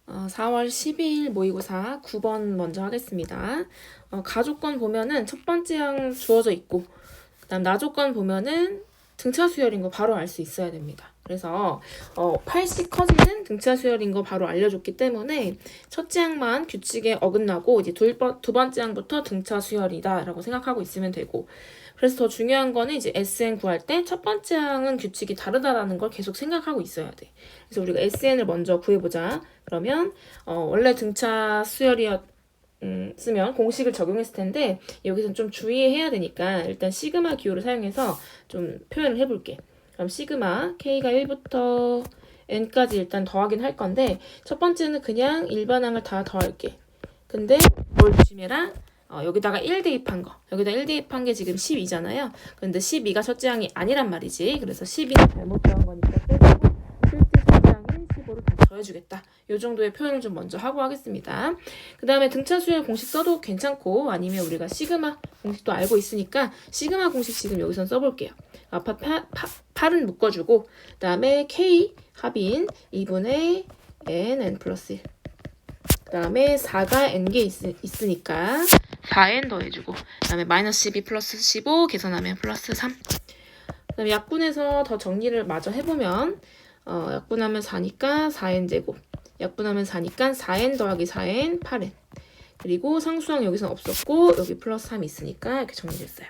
4월 12일 모의고사 9번 먼저 하겠습니다. 가조건 보면은 첫 번째 항 주어져 있고, 그다음 나조건 보면은 등차 수열인 거 바로 알 수 있어야 됩니다. 그래서 8씩 커지는 등차 수열인 거 바로 알려줬기 때문에 첫째 항만 규칙에 어긋나고 이제 두 번째 항부터 등차 수열이다라고 생각하고 있으면 되고, 그래서 더 중요한 거는 이제 SN 구할 때 첫 번째 항은 규칙이 다르다라는 걸 계속 생각하고 있어야 돼. 그래서 우리가 SN을 먼저 구해보자. 그러면 원래 등차 수열이었 쓰면 공식을 적용했을 텐데 여기서는 좀 주의해야 되니까 일단 시그마 기호를 사용해서 좀 표현을 해볼게. 그럼 시그마 K가 1부터 N까지 일단 더하긴 할 건데 첫 번째는 그냥 일반항을 다 더할게. 근데 뭘 조심해라? 여기다가 1 대입한 거. 여기다 1 대입한 게 지금 12잖아요. 근데 12가 첫째 항이 아니란 말이지. 그래서 12는 잘못 더한 거니까 빼고 실제 첫째 항인 15를 다시 더해주겠다. 이 정도의 표현을 좀 먼저 하고 하겠습니다. 그 다음에 등차 수열 공식 써도 괜찮고 아니면 우리가 시그마 공식도 알고 있으니까 시그마 공식 지금 여기선 써볼게요. 아파 8은 묶어주고 그 다음에 K 합인 2분의 N 플러스 1. 그 다음에 4가 N개 있으니까 4N 더해주고 그 다음에 마이너스 12 플러스 15 계산하면 플러스 3. 그 다음에 약분해서 더 정리를 마저 해보면 약분하면 4니까 4N 제곱, 약분하면 4니까 4N 더하기 4N 8N. 그리고 상수항 여기선 없었고 여기 플러스 3이 있으니까 이렇게 정리됐어요.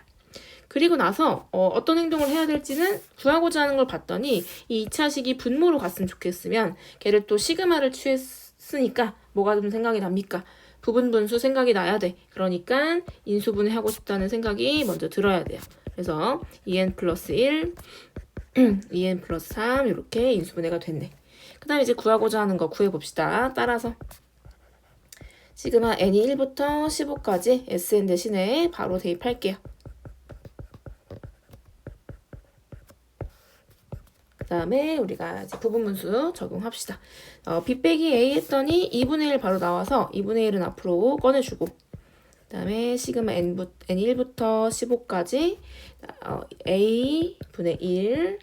그리고 나서 어떤 행동을 해야 될지는 구하고자 하는 걸 봤더니 이 2차식이 분모로 갔으면 좋겠으면 걔를 또 시그마를 취했으니까 뭐가 좀 생각이 납니까? 부분분수 생각이 나야 돼. 그러니까 인수분해 하고 싶다는 생각이 먼저 들어야 돼요. 그래서 2n 플러스 1, 2n 플러스 3 이렇게 인수분해가 됐네. 그 다음에 이제 구하고자 하는 거 구해봅시다. 따라서 시그마 n이 1부터 15까지 sn 대신에 바로 대입할게요. 그 다음에 우리가 이제 부분분수 적용합시다. b 빼기 a 했더니 2분의 1 바로 나와서 2분의 1은 앞으로 꺼내주고 그 다음에 시그마 n1부터 15까지 a분의 1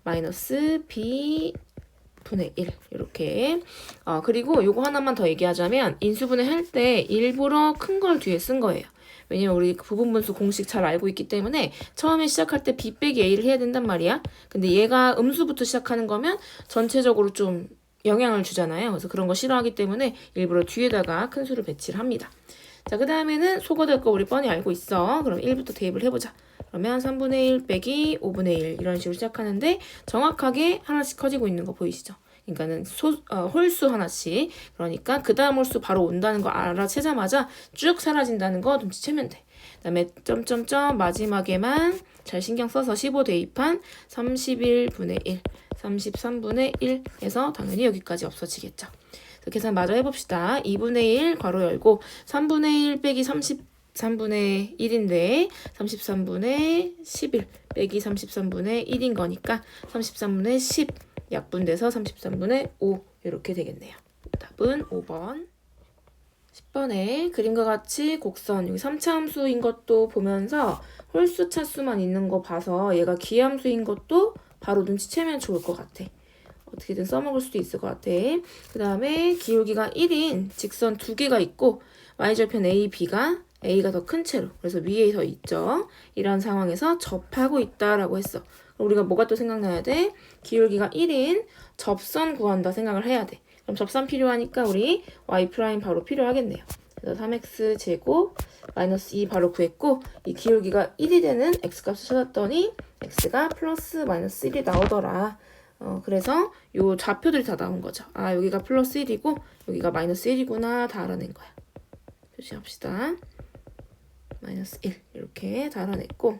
마이너스 b분의 1 이렇게 그리고 요거 하나만 더 얘기하자면 인수분해 할 때 일부러 큰 걸 뒤에 쓴 거예요. 왜냐면 우리 부분분수 공식 잘 알고 있기 때문에 처음에 시작할 때 b 빼기 a를 해야 된단 말이야. 근데 얘가 음수부터 시작하는 거면 전체적으로 좀 영향을 주잖아요. 그래서 그런 거 싫어하기 때문에 일부러 뒤에다가 큰 수를 배치를 합니다. 자, 그 다음에는 소거될 거 우리 뻔히 알고 있어. 그럼 1부터 대입을 해보자. 그러면 3분의 1 빼기 5분의 1 이런 식으로 시작하는데 정확하게 하나씩 커지고 있는 거 보이시죠? 그러니까는 홀수 하나씩. 그러니까 그 다음 홀수 바로 온다는 거 알아채자마자 쭉 사라진다는 거 눈치채면 돼. 그 다음에 점점점 마지막에만 잘 신경 써서 15 대입한 31분의 1, 33분의 1 해서 당연히 여기까지 없어지겠죠. 계산 마저 해봅시다. 2분의 1 괄호 열고 3분의 1 빼기 33분의 1인데 33분의 11 빼기 33분의 1인 거니까 33분의 10 약분돼서 33분의 5 이렇게 되겠네요. 답은 5번. 10번에 그림과 같이 곡선 여기 3차 함수인 것도 보면서 홀수 차수만 있는 거 봐서 얘가 기함수인 것도 바로 눈치채면 좋을 것 같아. 어떻게든 써먹을 수도 있을 것 같아. 그 다음에 기울기가 1인 직선 2개가 있고 y절편 A, B가 A가 더 큰 채로 그래서 위에 서 있죠. 이런 상황에서 접하고 있다라고 했어. 우리가 뭐가 또 생각나야 돼? 기울기가 1인 접선 구한다 생각을 해야 돼. 그럼 접선 필요하니까 우리 y' 바로 필요하겠네요. 그래서 3x 제곱 마이너스 2 바로 구했고 이 기울기가 1이 되는 x값을 찾았더니 x가 플러스 마이너스 1이 나오더라. 그래서 요 좌표들이 다 나온 거죠. 아, 여기가 플러스 1이고 여기가 마이너스 1이구나 다 알아낸 거야. 표시합시다. 마이너스 1 이렇게 다 알아냈고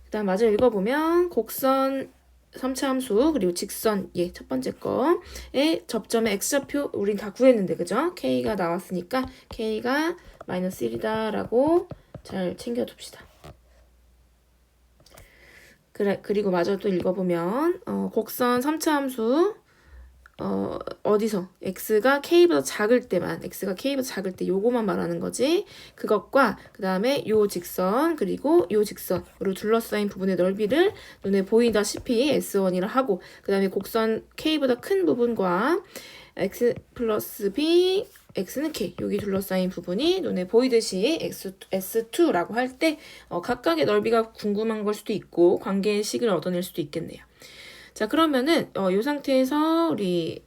그 다음 마저 읽어보면 곡선 3차 함수 그리고 직선 첫 번째 거에 접점의 x좌표 우린 다 구했는데 그죠? k가 나왔으니까 k가 마이너스 1이다 라고 잘 챙겨둡시다. 그리고 마저 또 읽어보면 곡선 3차 함수 어디서 x가 k보다 작을 때만 x가 k보다 작을 때 요거만 말하는 거지. 그것과 그 다음에 요 직선 그리고 요 직선으로 둘러싸인 부분의 넓이를 눈에 보이다시피 S1이라 하고 그 다음에 곡선 k보다 큰 부분과 x 플러스 b, x는 k. 여기 둘러싸인 부분이 눈에 보이듯이 S2라고 할 때 각각의 넓이가 궁금한 걸 수도 있고 관계의 식을 얻어낼 수도 있겠네요. 자, 그러면은 이 상태에서 우리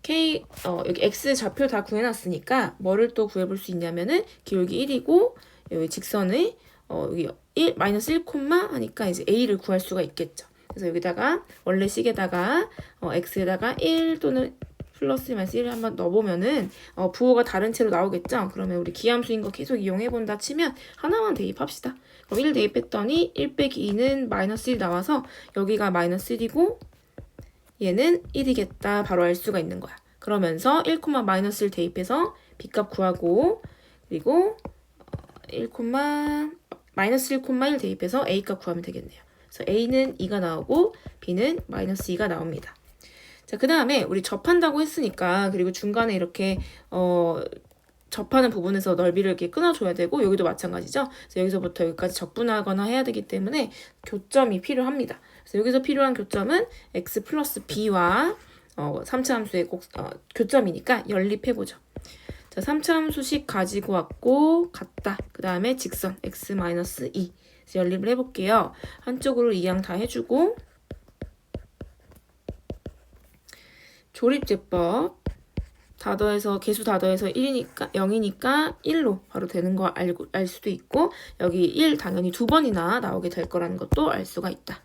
K 여기 X 좌표 다 구해놨으니까 뭐를 또 구해볼 수 있냐면은 기울기 1이고 여기 직선의 여기 1 마이너스 1 콤마 하니까 이제 A를 구할 수가 있겠죠. 그래서 여기다가 원래 식에다가 X에다가 1 또는 플러스 마이너스 1을 한번 넣어보면은 부호가 다른 채로 나오겠죠. 그러면 우리 기함수인 거 계속 이용해본다 치면 하나만 대입합시다. 그럼 1 대입했더니 1 빼기 2는 마이너스 1 나와서 여기가 마이너스 1이고 얘는 1이겠다 바로 알 수가 있는 거야. 그러면서 1, 마이너스 1 대입해서 B값 구하고 그리고 1, 마이너스 1, 1 대입해서 A값 구하면 되겠네요. 그래서 A는 2가 나오고 B는 마이너스 2가 나옵니다. 자, 그 다음에 우리 접한다고 했으니까 그리고 중간에 이렇게 접하는 부분에서 넓이를 이렇게 끊어줘야 되고 여기도 마찬가지죠. 그래서 여기서부터 여기까지 적분하거나 해야 되기 때문에 교점이 필요합니다. 그래서 여기서 필요한 교점은 x 플러스 b와 3차 함수의 교점이니까 연립해보죠. 자, 3차 함수식 가지고 왔고 같다. 그 다음에 직선 x 마이너스 2 연립을 해볼게요. 한쪽으로 이항 다 해주고 조립제법 다 더해서 개수 다 더해서 1이니까 0이니까 1로 바로 되는 거 알 수도 있고 여기 1 당연히 2번이나 나오게 될 거라는 것도 알 수가 있다.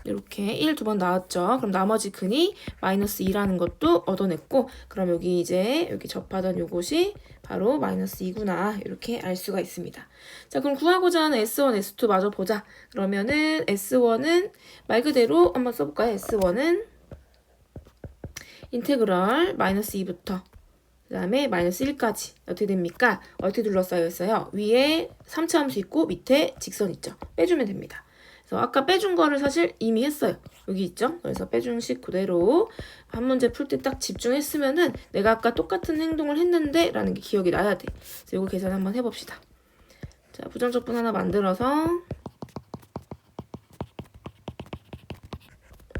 이렇게 1, 2번 나왔죠. 그럼 나머지 근이 마이너스 2라는 것도 얻어냈고 그럼 여기 이제 여기 접하던 요것이 바로 마이너스 2구나 이렇게 알 수가 있습니다. 자, 그럼 구하고자 하는 S1, S2 마저 보자. 그러면은 S1은 말 그대로 한번 써볼까요? S1은 인테그럴 마이너스 2부터 그 다음에 마이너스 1까지 어떻게 됩니까? 어떻게 둘러싸여 있어요? 위에 3차 함수 있고 밑에 직선 있죠. 빼주면 됩니다. 그래서 아까 빼준 거를 사실 이미 했어요. 여기 있죠? 그래서 빼준 식 그대로 한 문제 풀 때 딱 집중했으면은 내가 아까 똑같은 행동을 했는데 라는 게 기억이 나야 돼. 그래서 이거 계산 한번 해봅시다. 자, 부정적분 하나 만들어서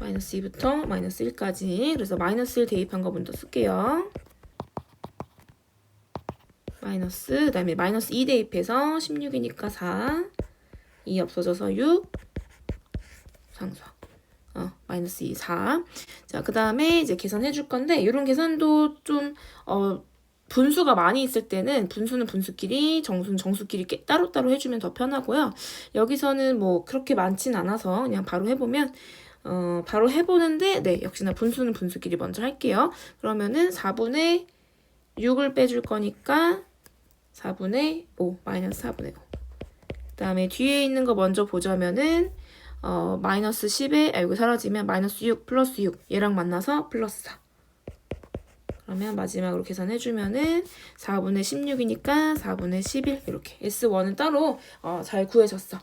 마이너스 2부터 마이너스 1까지 그래서 마이너스 1 대입한 거 먼저 쓸게요. 마이너스 그 다음에 마이너스 2 대입해서 16이니까 4 2 없어져서 6 상수 마이너스 2, 4. 자, 그 다음에 이제 계산해 줄 건데, 이런 계산도 좀, 분수가 많이 있을 때는 분수는 분수끼리, 정수는 정수끼리 따로따로 해주면 더 편하고요. 여기서는 뭐 그렇게 많진 않아서 그냥 바로 해보면, 바로 해보는데, 네, 역시나 분수는 분수끼리 먼저 할게요. 그러면은 4분의 6을 빼줄 거니까 4분의 5, 마이너스 4분의 5. 그 다음에 뒤에 있는 거 먼저 보자면은, 마이너스 10에, 여기 사라지면 마이너스 6 플러스 6 얘랑 만나서 플러스 4. 그러면 마지막으로 계산해주면은 4분의 16이니까 4분의 11 이렇게 S1은 따로 잘 구해졌어.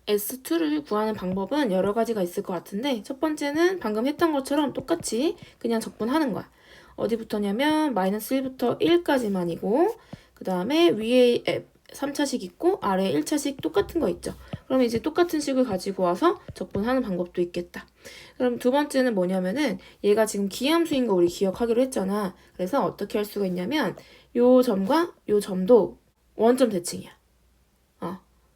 S2를 구하는 방법은 여러 가지가 있을 것 같은데 첫 번째는 방금 했던 것처럼 똑같이 그냥 적분하는 거야. 어디부터냐면 마이너스 1부터 1까지만이고 그 다음에 위에 3차식 있고 아래에 1차식 똑같은 거 있죠. 그럼 이제 똑같은 식을 가지고 와서 적분하는 방법도 있겠다. 그럼 두 번째는 뭐냐면은 얘가 지금 기함수인 거 우리 기억하기로 했잖아. 그래서 어떻게 할 수가 있냐면 요 점과 요 점도 원점 대칭이야.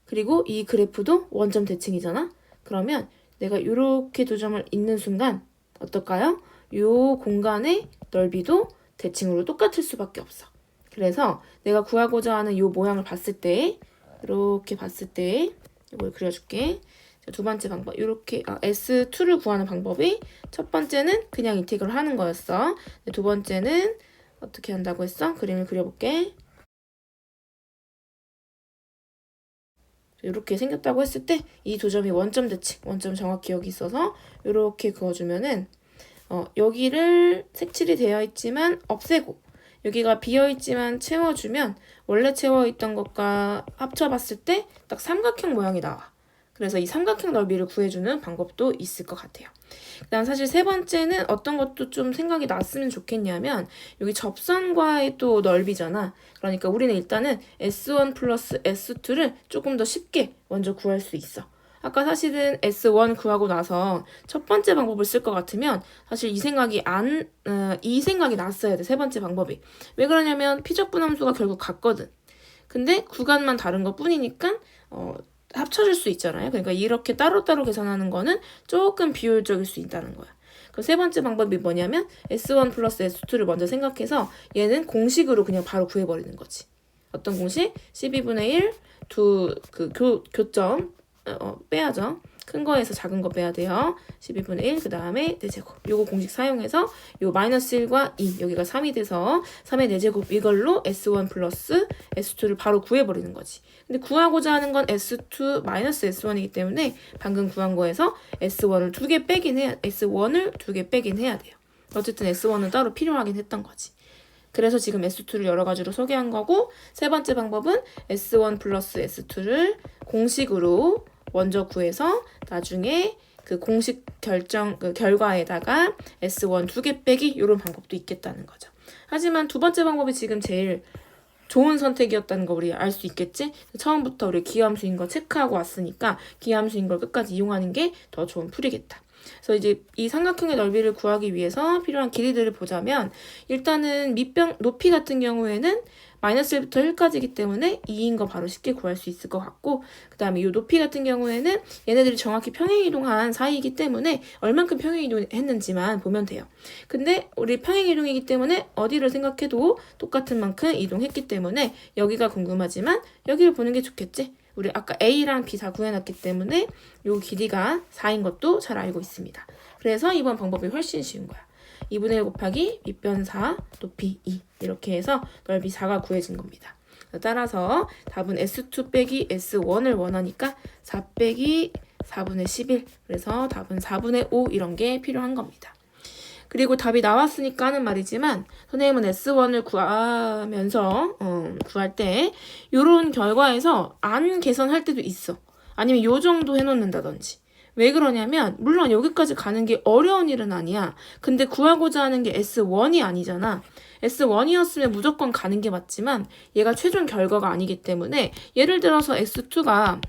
그리고 이 그래프도 원점 대칭이잖아. 그러면 내가 요렇게 두 점을 잇는 순간 어떨까요? 요 공간의 넓이도 대칭으로 똑같을 수밖에 없어. 그래서 내가 구하고자 하는 요 모양을 봤을 때 이렇게 봤을 때 이걸 그려줄게. 두 번째 방법 이렇게 S2를 구하는 방법이 첫 번째는 그냥 인테그럴 하는 거였어. 두 번째는 어떻게 한다고 했어? 그림을 그려볼게. 이렇게 생겼다고 했을 때 이 두 점이 원점 대칭, 원점 정확히 여기 있어서 이렇게 그어주면은 여기를 색칠이 되어 있지만 없애고 여기가 비어있지만 채워주면 원래 채워있던 것과 합쳐봤을 때 딱 삼각형 모양이 나와. 그래서 이 삼각형 넓이를 구해주는 방법도 있을 것 같아요. 그다음 사실 세 번째는 어떤 것도 좀 생각이 났으면 좋겠냐면 여기 접선과의 또 넓이잖아. 그러니까 우리는 일단은 S1 플러스 S2를 조금 더 쉽게 먼저 구할 수 있어. 아까 사실은 S1 구하고 나서 첫 번째 방법을 쓸 것 같으면 사실 이 생각이 났어야 돼. 세 번째 방법이. 왜 그러냐면 피적분함수가 결국 같거든. 근데 구간만 다른 것 뿐이니까 합쳐줄 수 있잖아요. 그러니까 이렇게 따로따로 계산하는 거는 조금 비효율적일 수 있다는 거야. 그럼 세 번째 방법이 뭐냐면 S1 플러스 S2를 먼저 생각해서 얘는 공식으로 그냥 바로 구해버리는 거지. 어떤 공식? 12분의 1, 교점 빼야죠. 큰 거에서 작은 거 빼야 돼요. 12분의 1, 그 다음에 4제곱. 요거 공식 사용해서 요 마이너스 1과 2, 여기가 3이 돼서 3의 4제곱 이걸로 S1 플러스 S2를 바로 구해버리는 거지. 근데 구하고자 하는 건 S2 마이너스 S1이기 때문에 방금 구한 거에서 S1을 2개 빼긴 해야 돼요. 어쨌든 S1은 따로 필요하긴 했던 거지. 그래서 지금 S2를 여러 가지로 소개한 거고, 세 번째 방법은 S1 플러스 S2를 공식으로 먼저 구해서 나중에 그 공식 결과에다가 S1 2개 빼기 이런 방법도 있겠다는 거죠. 하지만 두 번째 방법이 지금 제일 좋은 선택이었다는 거 우리 알 수 있겠지? 처음부터 우리 기하함수인 거 체크하고 왔으니까 기하함수인 걸 끝까지 이용하는 게 더 좋은 풀이겠다. 그래서 이제 이 삼각형의 넓이를 구하기 위해서 필요한 길이들을 보자면 일단은 밑변 높이 같은 경우에는 마이너스 1부터 1까지이기 때문에 2인 거 바로 쉽게 구할 수 있을 것 같고, 그 다음에 이 높이 같은 경우에는 얘네들이 정확히 평행이동한 사이이기 때문에 얼만큼 평행이동했는지만 보면 돼요. 근데 우리 평행이동이기 때문에 어디를 생각해도 똑같은 만큼 이동했기 때문에 여기가 궁금하지만 여기를 보는 게 좋겠지? 우리 아까 A랑 B 다 구해놨기 때문에 요 길이가 4인 것도 잘 알고 있습니다. 그래서 이번 방법이 훨씬 쉬운 거야. 2분의 1 곱하기 밑변 4, 높이 2 이렇게 해서 넓이 4가 구해진 겁니다. 따라서 답은 S2 빼기 S1을 원하니까 4 빼기 4분의 11 그래서 답은 4분의 5 이런 게 필요한 겁니다. 그리고 답이 나왔으니까 하는 말이지만 선생님은 S1을 구할 때 이런 결과에서 안 계산할 때도 있어. 아니면 요 정도 해놓는다든지. 왜 그러냐면 물론 여기까지 가는 게 어려운 일은 아니야. 근데 구하고자 하는 게 S1이 아니잖아. S1이었으면 무조건 가는 게 맞지만 얘가 최종 결과가 아니기 때문에 예를 들어서 S2가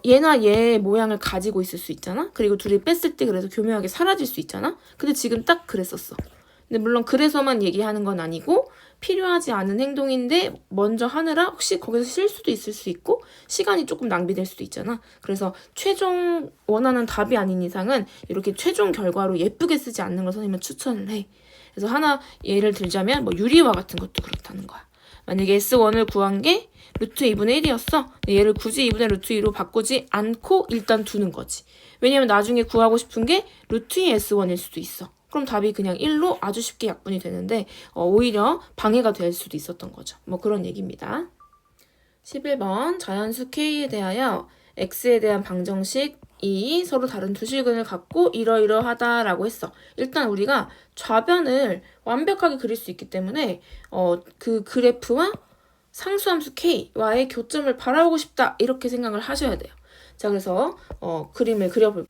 얘나 얘 모양을 가지고 있을 수 있잖아? 그리고 둘이 뺐을 때 그래서 교묘하게 사라질 수 있잖아? 근데 지금 딱 그랬었어. 근데 물론 그래서만 얘기하는 건 아니고 필요하지 않은 행동인데 먼저 하느라 혹시 거기서 실수도 있을 수 있고 시간이 조금 낭비될 수도 있잖아. 그래서 최종 원하는 답이 아닌 이상은 이렇게 최종 결과로 예쁘게 쓰지 않는 걸 선생님은 추천을 해. 그래서 하나 예를 들자면 뭐 유리화 같은 것도 그렇다는 거야. 만약에 S1을 구한 게 루트 2분의 1이었어. 얘를 굳이 2분의 루트 2로 바꾸지 않고 일단 두는 거지. 왜냐면 나중에 구하고 싶은 게 루트 2 S1일 수도 있어. 그럼 답이 그냥 1로 아주 쉽게 약분이 되는데 오히려 방해가 될 수도 있었던 거죠. 뭐 그런 얘기입니다. 11번 자연수 K에 대하여 X에 대한 방정식 2 서로 다른 두 실근을 갖고 이러이러하다라고 했어. 일단 우리가 좌변을 완벽하게 그릴 수 있기 때문에 그 그래프와 상수함수 K와의 교점을 바라보고 싶다 이렇게 생각을 하셔야 돼요. 자 그래서 그림을 그려볼게요.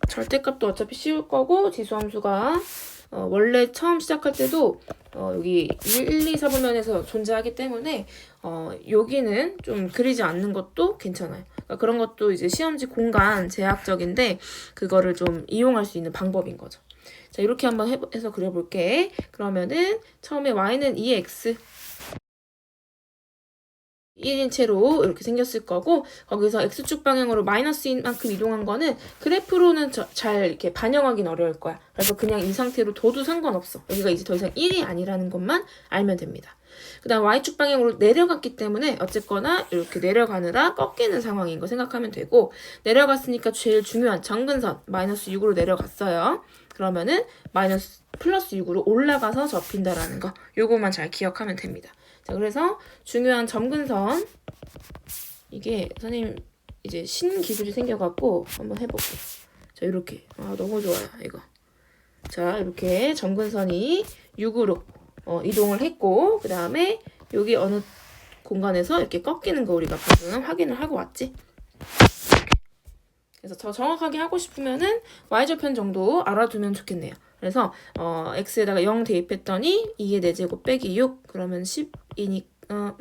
절대값도 어차피 씌울 거고 지수함수가 원래 처음 시작할 때도 여기 1, 2, 4분면에서 존재하기 때문에 여기는 좀 그리지 않는 것도 괜찮아요. 그러니까 그런 것도 이제 시험지 공간 제약적인데 그거를 좀 이용할 수 있는 방법인 거죠. 자 이렇게 한번 해서 그려볼게. 그러면은 처음에 y는 2x 1인 채로 이렇게 생겼을 거고 거기서 x축 방향으로 마이너스인 만큼 이동한 거는 그래프로는 잘 이렇게 반영하기는 어려울 거야. 그래서 그냥 이 상태로 둬도 상관없어. 여기가 이제 더 이상 1이 아니라는 것만 알면 됩니다. 그 다음 y축 방향으로 내려갔기 때문에 어쨌거나 이렇게 내려가느라 꺾이는 상황인 거 생각하면 되고 내려갔으니까 제일 중요한 정근선 마이너스 6으로 내려갔어요. 그러면은 플러스 6으로 올라가서 접힌다라는 거 요거만 잘 기억하면 됩니다. 자, 그래서 중요한 점근선 이게 선생님 이제 신기술이 생겨갖고 한번 해볼게요. 자, 이렇게 너무 좋아요 이거. 자, 이렇게 점근선이 6으로 이동을 했고 그 다음에 여기 어느 공간에서 이렇게 꺾이는 거 우리가 방금 확인을 하고 왔지. 그래서 더 정확하게 하고 싶으면은 y절편 정도 알아두면 좋겠네요. 그래서 x에다가 0 대입했더니 2의 4제곱 빼기 6 그러면 12니까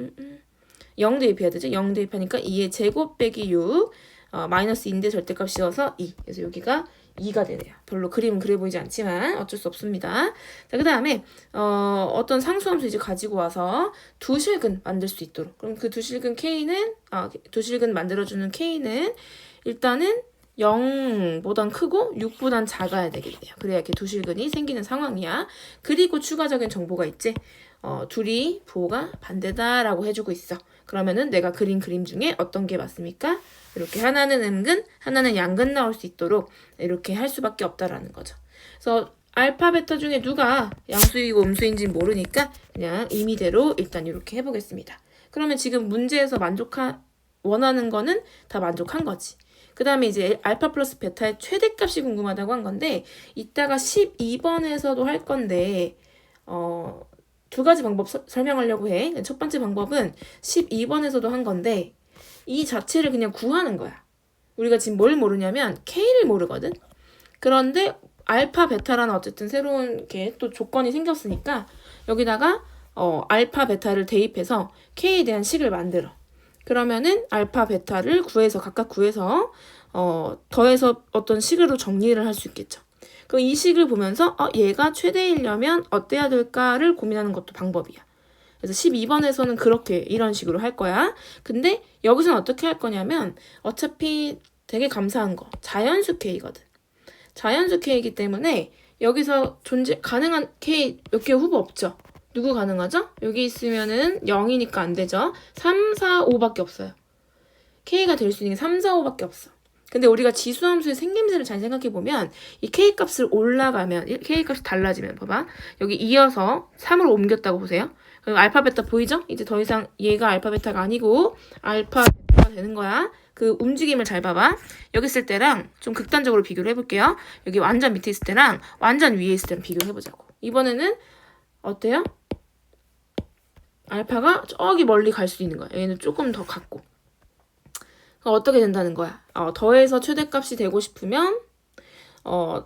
0 대입해야 되죠. 0 대입하니까 2의 제곱 빼기 6 마이너스 2인데 절대값 씌워서 2. 그래서 여기가 2가 되네요. 별로 그림은 그래 보이지 않지만 어쩔 수 없습니다. 자, 그 다음에 어떤 상수함수 이제 가지고 와서 두실근 만들 수 있도록. 그럼 그 두실근 K는 두실근 만들어주는 K는 일단은 0보단 크고 6보단 작아야 되겠네요. 그래야 이렇게 두실근이 생기는 상황이야. 그리고 추가적인 정보가 있지. 둘이 부호가 반대다라고 해주고 있어. 그러면은 내가 그린 그림 중에 어떤 게 맞습니까? 이렇게 하나는 음근, 하나는 양근 나올 수 있도록 이렇게 할 수밖에 없다라는 거죠. 그래서 알파, 베타 중에 누가 양수이고 음수인지 모르니까 그냥 임의대로 일단 이렇게 해보겠습니다. 그러면 지금 문제에서 원하는 거는 다 만족한 거지. 그 다음에 이제 알파 플러스 베타의 최대값이 궁금하다고 한 건데 이따가 12번에서도 할 건데 두 가지 방법 설명하려고 해. 첫 번째 방법은 12번에서도 한 건데 이 자체를 그냥 구하는 거야. 우리가 지금 뭘 모르냐면 K를 모르거든. 그런데 알파, 베타라는 어쨌든 새로운 게 또 조건이 생겼으니까 여기다가 알파, 베타를 대입해서 K에 대한 식을 만들어. 그러면은 알파, 베타를 각각 구해서 더해서 어떤 식으로 정리를 할 수 있겠죠. 그럼 이 식을 보면서 얘가 최대이려면 어때야 될까를 고민하는 것도 방법이야. 그래서 12번에서는 그렇게 이런 식으로 할 거야. 근데 여기서는 어떻게 할 거냐면 어차피 되게 감사한 거 자연수 K거든. 자연수 K이기 때문에 여기서 가능한 K 몇 개 후보 없죠. 누구 가능하죠? 여기 있으면은 0이니까 안 되죠. 3, 4, 5밖에 없어요. K가 될 수 있는 게 3, 4, 5밖에 없어. 근데 우리가 지수함수의 생김새를 잘 생각해보면 이 K값을 올라가면 K값이 달라지면 봐봐. 여기 이어서 3으로 옮겼다고 보세요. 그럼 알파, 베타 보이죠? 이제 더 이상 얘가 알파, 베타가 아니고 알파, 베타가 되는 거야. 그 움직임을 잘 봐봐. 여기 있을 때랑 좀 극단적으로 비교를 해볼게요. 여기 완전 밑에 있을 때랑 완전 위에 있을 때랑 비교를 해보자고. 이번에는 어때요? 알파가 저기 멀리 갈 수 있는 거야. 얘는 조금 더 같고. 어떻게 된다는 거야? 더해서 최대값이 되고 싶으면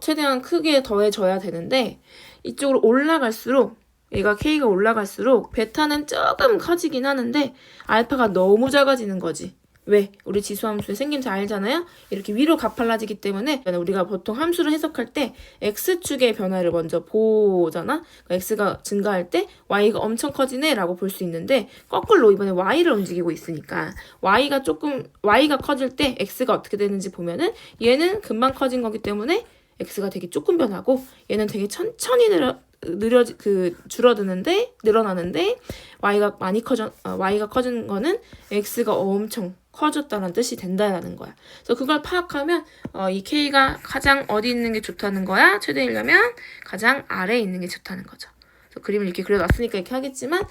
최대한 크게 더해져야 되는데 이쪽으로 올라갈수록 얘가 K가 올라갈수록 베타는 조금 커지긴 하는데 알파가 너무 작아지는 거지. 왜? 우리 지수함수의 생김새 알잖아요? 이렇게 위로 가팔라지기 때문에 우리가 보통 함수를 해석할 때 X축의 변화를 먼저 보잖아? 그러니까 X가 증가할 때 Y가 엄청 커지네 라고 볼 수 있는데 거꾸로 이번에 Y를 움직이고 있으니까 Y가 커질 때 X가 어떻게 되는지 보면은 얘는 금방 커진 거기 때문에 X가 되게 조금 변하고 얘는 되게 천천히 늘어나는데 Y가 커진 거는 X가 엄청 커졌다는 뜻이 된다는 거야. 그래서 그걸 파악하면 이 K가 가장 어디 있는 게 좋다는 거야? 최대이려면 가장 아래에 있는 게 좋다는 거죠. 그래서 그림을 이렇게 그려놨으니까 이렇게 하겠지만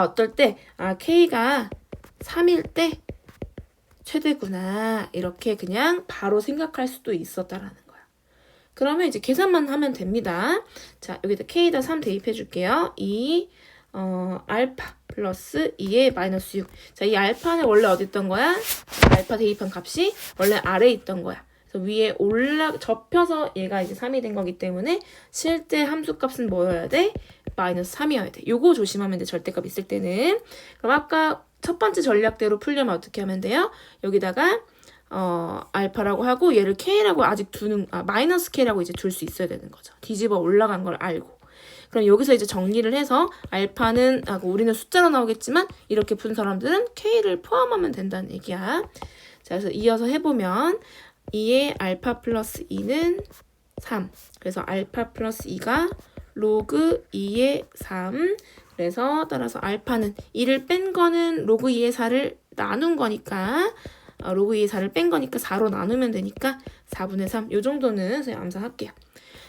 어떨 때 K가 3일 때 최대구나 이렇게 그냥 바로 생각할 수도 있었다라는 거야. 그러면 이제 계산만 하면 됩니다. 자, 여기다 K에다 3 대입해 줄게요. 알파 플러스 2의 마이너스 6. 자, 이 알파는 원래 어디 있던 거야? 알파 대입한 값이 원래 아래에 있던 거야. 그래서 위에 접혀서 얘가 이제 3이 된 거기 때문에 실제 함수값은 뭐여야 돼? 마이너스 3이어야 돼. 요거 조심하면 돼. 절대값 있을 때는. 그럼 아까 첫 번째 전략대로 풀려면 어떻게 하면 돼요? 여기다가 알파라고 하고 얘를 K라고 아직 마이너스 K라고 이제 둘 수 있어야 되는 거죠. 뒤집어 올라간 걸 알고. 그럼 여기서 이제 정리를 해서 알파는 우리는 숫자로 나오겠지만 이렇게 푼 사람들은 K를 포함하면 된다는 얘기야. 자, 그래서 이어서 해보면 2의 알파 플러스 2는 3. 그래서 알파 플러스 2가 로그 2의 3. 그래서 따라서 알파는 2를 뺀 거는 로그 2의 4를 나눈 거니까 로그 2의 4를 뺀 거니까 4로 나누면 되니까 4분의 3. 요 정도는 선생님 암산할게요.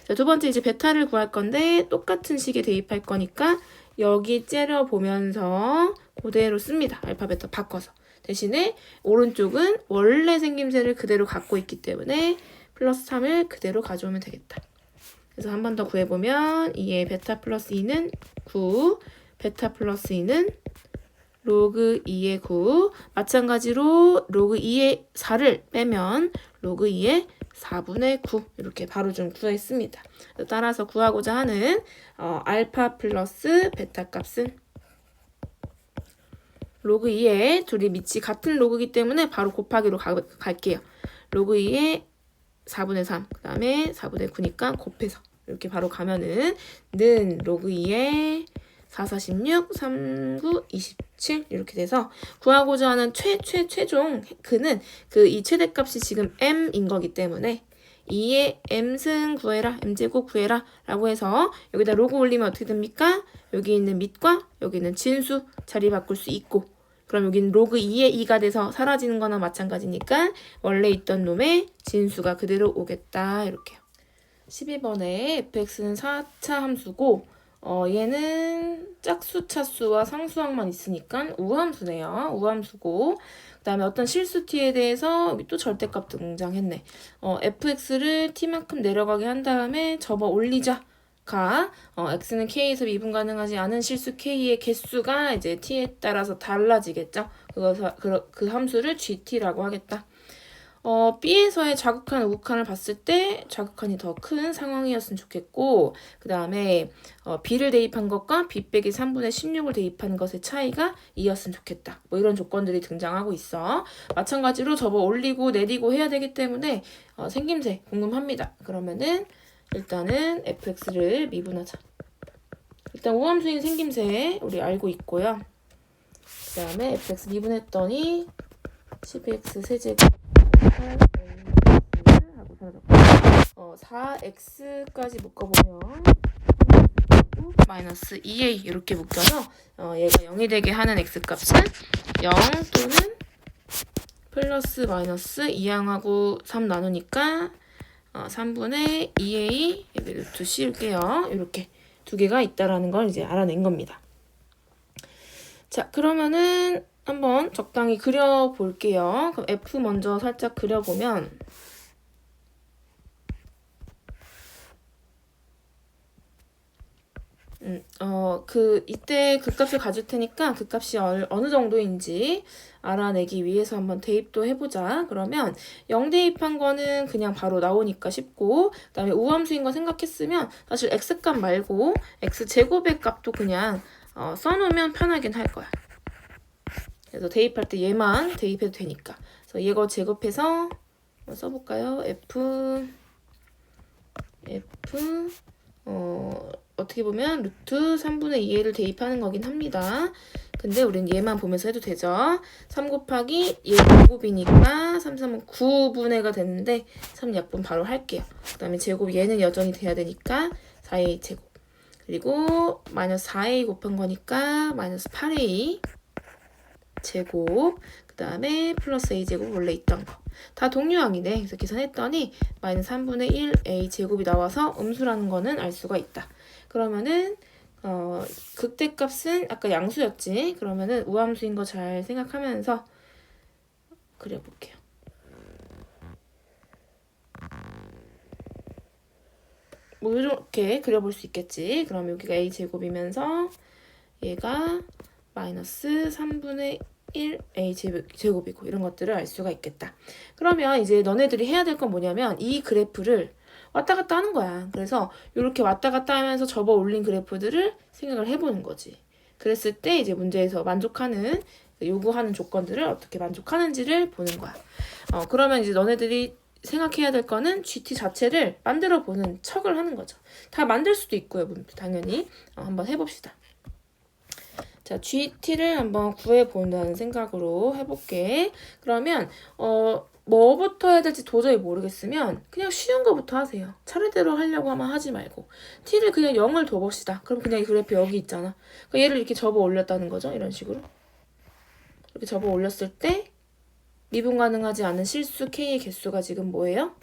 자, 두 번째 이제 베타를 구할 건데 똑같은 식에 대입할 거니까 여기 째려보면서 그대로 씁니다. 알파, 베타 바꿔서. 대신에 오른쪽은 원래 생김새를 그대로 갖고 있기 때문에 플러스 3을 그대로 가져오면 되겠다. 그래서 한 번 더 구해보면 2의 베타 플러스 2는 9, 베타 플러스 2는 로그 2의 9. 마찬가지로 로그 2의 4를 빼면 로그 2의 4분의 9 이렇게 바로 좀 구했습니다. 따라서 구하고자 하는 알파 플러스 베타 값은 로그 2의 둘이 밑이 같은 로그이기 때문에 바로 곱하기로 갈게요. 로그 2의 4분의 3, 그 다음에 4분의 9니까 곱해서 이렇게 바로 가면은 는 로그 2의 4, 46, 3, 9, 27 이렇게 돼서 구하고자 하는 최종 그는 이 최대값이 지금 m인 거기 때문에 2의 m승 구해라, m제곱 구해라 라고 해서 여기다 로그 올리면 어떻게 됩니까? 여기 있는 밑과 여기 있는 진수 자리 바꿀 수 있고 그럼 여기는 로그 2의 2가 돼서 사라지는 거나 마찬가지니까 원래 있던 놈의 진수가 그대로 오겠다 이렇게요. 12번에 fx는 4차 함수고 얘는 짝수, 차수와 상수항만 있으니까 우함수네요. 우함수고 그 다음에 어떤 실수 t에 대해서 여기 또 절대값 등장했네. fx를 t만큼 내려가게 한 다음에 접어 올리자. x는 k에서 미분 가능하지 않은 실수 k의 개수가 이제 t에 따라서 달라지겠죠. 그 함수를 gt라고 하겠다. B에서의 좌극한, 우극한을 봤을 때 좌극한이 더 큰 상황이었으면 좋겠고 그 다음에 B를 대입한 것과 B 빼기 3분의 16을 대입한 것의 차이가 2였으면 좋겠다. 뭐 이런 조건들이 등장하고 있어. 마찬가지로 접어 올리고 내리고 해야 되기 때문에 생김새 궁금합니다. 그러면은 일단은 fx를 미분하자. 일단 우함수인 생김새 우리 알고 있고요. 그 다음에 fx 미분했더니 12x 세제곱 8a하고 사라졌고 4x까지 묶어보면 마이너스 2a 이렇게 묶여서 얘가 0이 되게 하는 x값은 0 또는 플러스 마이너스 2항하고 3 나누니까 3분의 2a 여기 루트 씌울게요. 이렇게 두 개가 있다라는 걸 이제 알아낸 겁니다. 자, 그러면은 한번 적당히 그려볼게요. 그럼 F 먼저 살짝 그려보면 이때 그 값을 가질 테니까 그 값이 어느 정도인지 알아내기 위해서 한번 대입도 해보자. 그러면 0 대입한 거는 그냥 바로 나오니까 쉽고 그 다음에 우함수인 거 생각했으면 사실 x값 말고 x제곱의 값도 그냥 써놓으면 편하긴 할 거야. 그래서 대입할 때 얘만 대입해도 되니까. 그래서 얘거 제곱해서 써볼까요? 어떻게 보면 루트 3분의 2a를 대입하는 거긴 합니다. 근데 우린 얘만 보면서 해도 되죠. 3 곱하기 얘 제곱이니까 3, 3은 9분의가 되는데 3 약분 바로 할게요. 그 다음에 제곱 얘는 여전히 돼야 되니까 4a 제곱. 그리고 마이너스 4a 곱한 거니까 마이너스 8a 제곱, 그 다음에 플러스 a 제곱 원래 있던 거. 다 동류항이네. 그래서 계산했더니 마이너스 3분의 1 a 제곱이 나와서 음수라는 거는 알 수가 있다. 그러면은 극대값은 아까 양수였지. 그러면은 우함수인 거 잘 생각하면서 그려볼게요. 뭐 이렇게 그려볼 수 있겠지. 그럼 여기가 a 제곱이면서 얘가 마이너스 3분의 1 a 제곱이고 이런 것들을 알 수가 있겠다. 그러면 이제 너네들이 해야 될 건 뭐냐면 이 그래프를 왔다 갔다 하는 거야. 그래서 이렇게 왔다 갔다 하면서 접어 올린 그래프들을 생각을 해보는 거지. 그랬을 때 이제 문제에서 만족하는 요구하는 조건들을 어떻게 만족하는지를 보는 거야. 그러면 이제 너네들이 생각해야 될 거는 GT 자체를 만들어 보는 척을 하는 거죠. 다 만들 수도 있고요. 당연히 한번 해봅시다. 자, GT를 한번 구해본다는 생각으로 해볼게. 그러면 뭐부터 해야 될지 도저히 모르겠으면 그냥 쉬운 거부터 하세요. 차례대로 하려고 하면 하지 말고 t를 그냥 0을 둬봅시다. 그럼 그냥 이 그래프 여기 있잖아. 그러니까 얘를 이렇게 접어 올렸다는 거죠. 이런 식으로. 이렇게 접어 올렸을 때 미분 가능하지 않은 실수 k의 개수가 지금 뭐예요?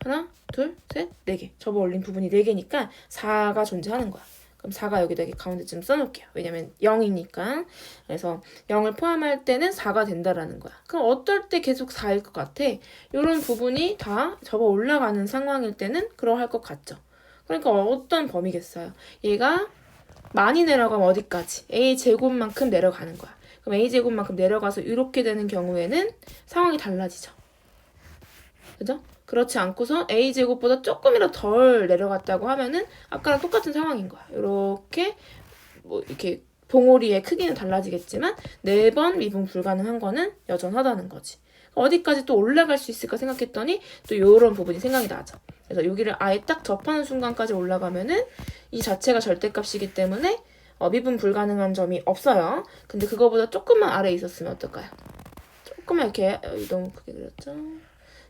하나, 둘, 셋, 4개. 접어 올린 부분이 4개니까 4가 존재하는 거야. 그럼 4가 여기다 이렇게 가운데쯤 써놓을게요. 왜냐면 0이니까. 그래서 0을 포함할 때는 4가 된다라는 거야. 그럼 어떨 때 계속 4일 것 같아? 이런 부분이 다 접어 올라가는 상황일 때는 그러할 것 같죠. 그러니까 어떤 범위겠어요? 얘가 많이 내려가면 어디까지? a 제곱만큼 내려가는 거야. 그럼 그럼 a제곱만큼 내려가서 이렇게 되는 경우에는 상황이 달라지죠. 그죠? 그렇지 않고서 a제곱보다 조금이라도 덜 내려갔다고 하면은 아까랑 똑같은 상황인 거야. 이렇게 뭐 이렇게 봉오리의 크기는 달라지겠지만 4번 미분 불가능한 거는 여전하다는 거지. 어디까지 또 올라갈 수 있을까 생각했더니 또 이런 부분이 생각이 나죠. 그래서 여기를 아예 딱 접하는 순간까지 올라가면은 이 자체가 절대값이기 때문에 미분 불가능한 점이 없어요. 근데 그거보다 조금만 아래에 있었으면 어떨까요? 조금만 이렇게 너무 크게 그렸죠.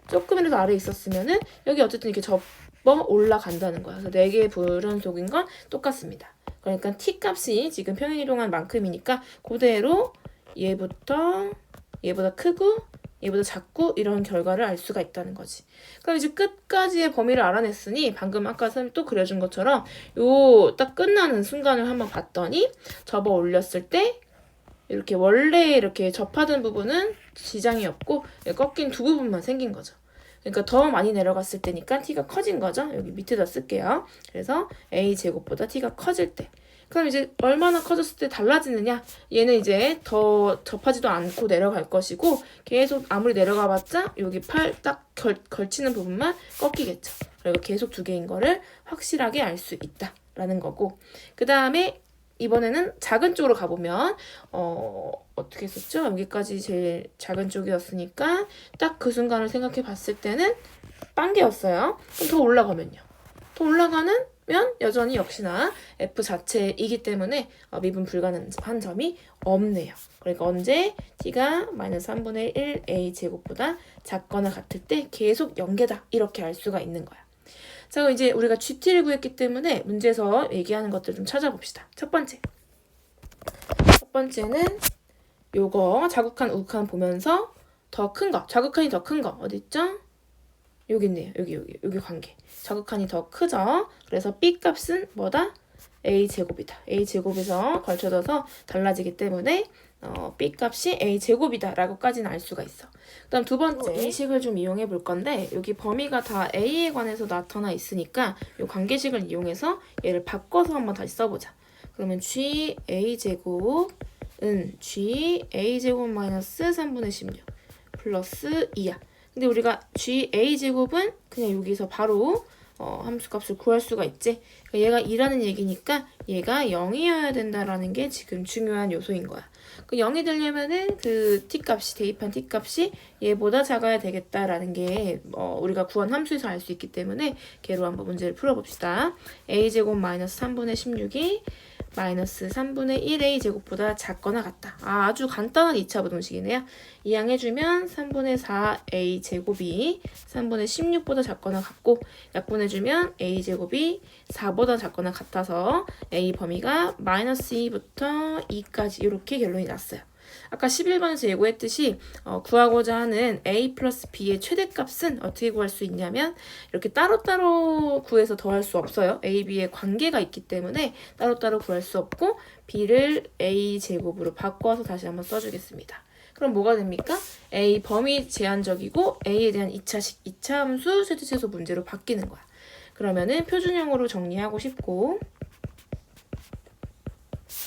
조금이라도 아래에 있었으면은 여기 어쨌든 이렇게 접어 올라간다는 거야. 그래서 4개의 불연속인 건 똑같습니다. 그러니까 t 값이 지금 평행이동한 만큼이니까 그대로 얘보다 크고 얘보다 작고 이런 결과를 알 수가 있다는 거지. 그럼 이제 끝까지의 범위를 알아냈으니 방금 아까 선생님이 또 그려준 것처럼 요 딱 끝나는 순간을 한번 봤더니 접어 올렸을 때 이렇게 원래 이렇게 접하던 부분은 지장이 없고 꺾인 두 부분만 생긴 거죠. 그러니까 더 많이 내려갔을 때니까 t가 커진 거죠. 여기 밑에다 쓸게요. 그래서 a제곱보다 t가 커질 때. 그럼 이제 얼마나 커졌을 때 달라지느냐? 얘는 이제 더 접하지도 않고 내려갈 것이고 계속 아무리 내려가봤자 여기 팔 딱 걸치는 부분만 꺾이겠죠. 그리고 계속 2개인 거를 확실하게 알 수 있다라는 거고 그 다음에 이번에는 작은 쪽으로 가보면 어떻게 했었죠? 여기까지 제일 작은 쪽이었으니까 딱 그 순간을 생각해 봤을 때는 빵개였어요. 그럼 더 올라가면요. 더 올라가면 여전히 역시나 f 자체이기 때문에 미분 불가능한 점이 없네요. 그러니까 언제 t가 -3분의 1 a제곱보다 작거나 같을 때 계속 연계다 이렇게 알 수가 있는 거야. 자, 그럼 이제 우리가 GT를 구했기 때문에 문제에서 얘기하는 것들 좀 찾아봅시다. 첫 번째는 요거 자극한 우극한 보면서 더 큰 거, 자극한이 더 큰 거 어디 있죠? 여기 있네요. 여기 관계. 자극한이 더 크죠? 그래서 B 값은 뭐다? A제곱이다. A제곱에서 걸쳐져서 달라지기 때문에 B 값이 A제곱이다 라고까지는 알 수가 있어. 그 다음 두 번째 인식을 좀 이용해 볼 건데 여기 범위가 다 A에 관해서 나타나 있으니까 이 관계식을 이용해서 얘를 바꿔서 한번 다시 써보자. 그러면 G A제곱은 G A제곱 마이너스 3분의 16 플러스 2야. 근데 우리가 GA제곱은 그냥 여기서 바로 함수값을 구할 수가 있지. 그러니까 얘가 2라는 얘기니까 얘가 0이어야 된다라는 게 지금 중요한 요소인 거야. 그 0이 되려면은 그 t값이 대입한 t값이 얘보다 작아야 되겠다라는 게 우리가 구한 함수에서 알 수 있기 때문에 걔로 한번 문제를 풀어봅시다. a제곱 마이너스 3분의 16이 마이너스 3분의 1a제곱보다 작거나 같다. 아주 간단한 2차 부등식이네요. 이항해주면 3분의 4a제곱이 3분의 16보다 작거나 같고 약분해주면 a제곱이 4보다 작거나 같아서 a 범위가 마이너스 2부터 2까지 이렇게 결론이 났어요. 아까 11번에서 예고했듯이 구하고자 하는 a 플러스 b의 최대값은 어떻게 구할 수 있냐면 이렇게 따로따로 구해서 더할 수 없어요. a, b의 관계가 있기 때문에 따로따로 구할 수 없고 b를 a제곱으로 바꿔서 다시 한번 써주겠습니다. 그럼 뭐가 됩니까? a 범위 제한적이고 a에 대한 2차 함수 최대최소 문제로 바뀌는 거야. 그러면은 표준형으로 정리하고 싶고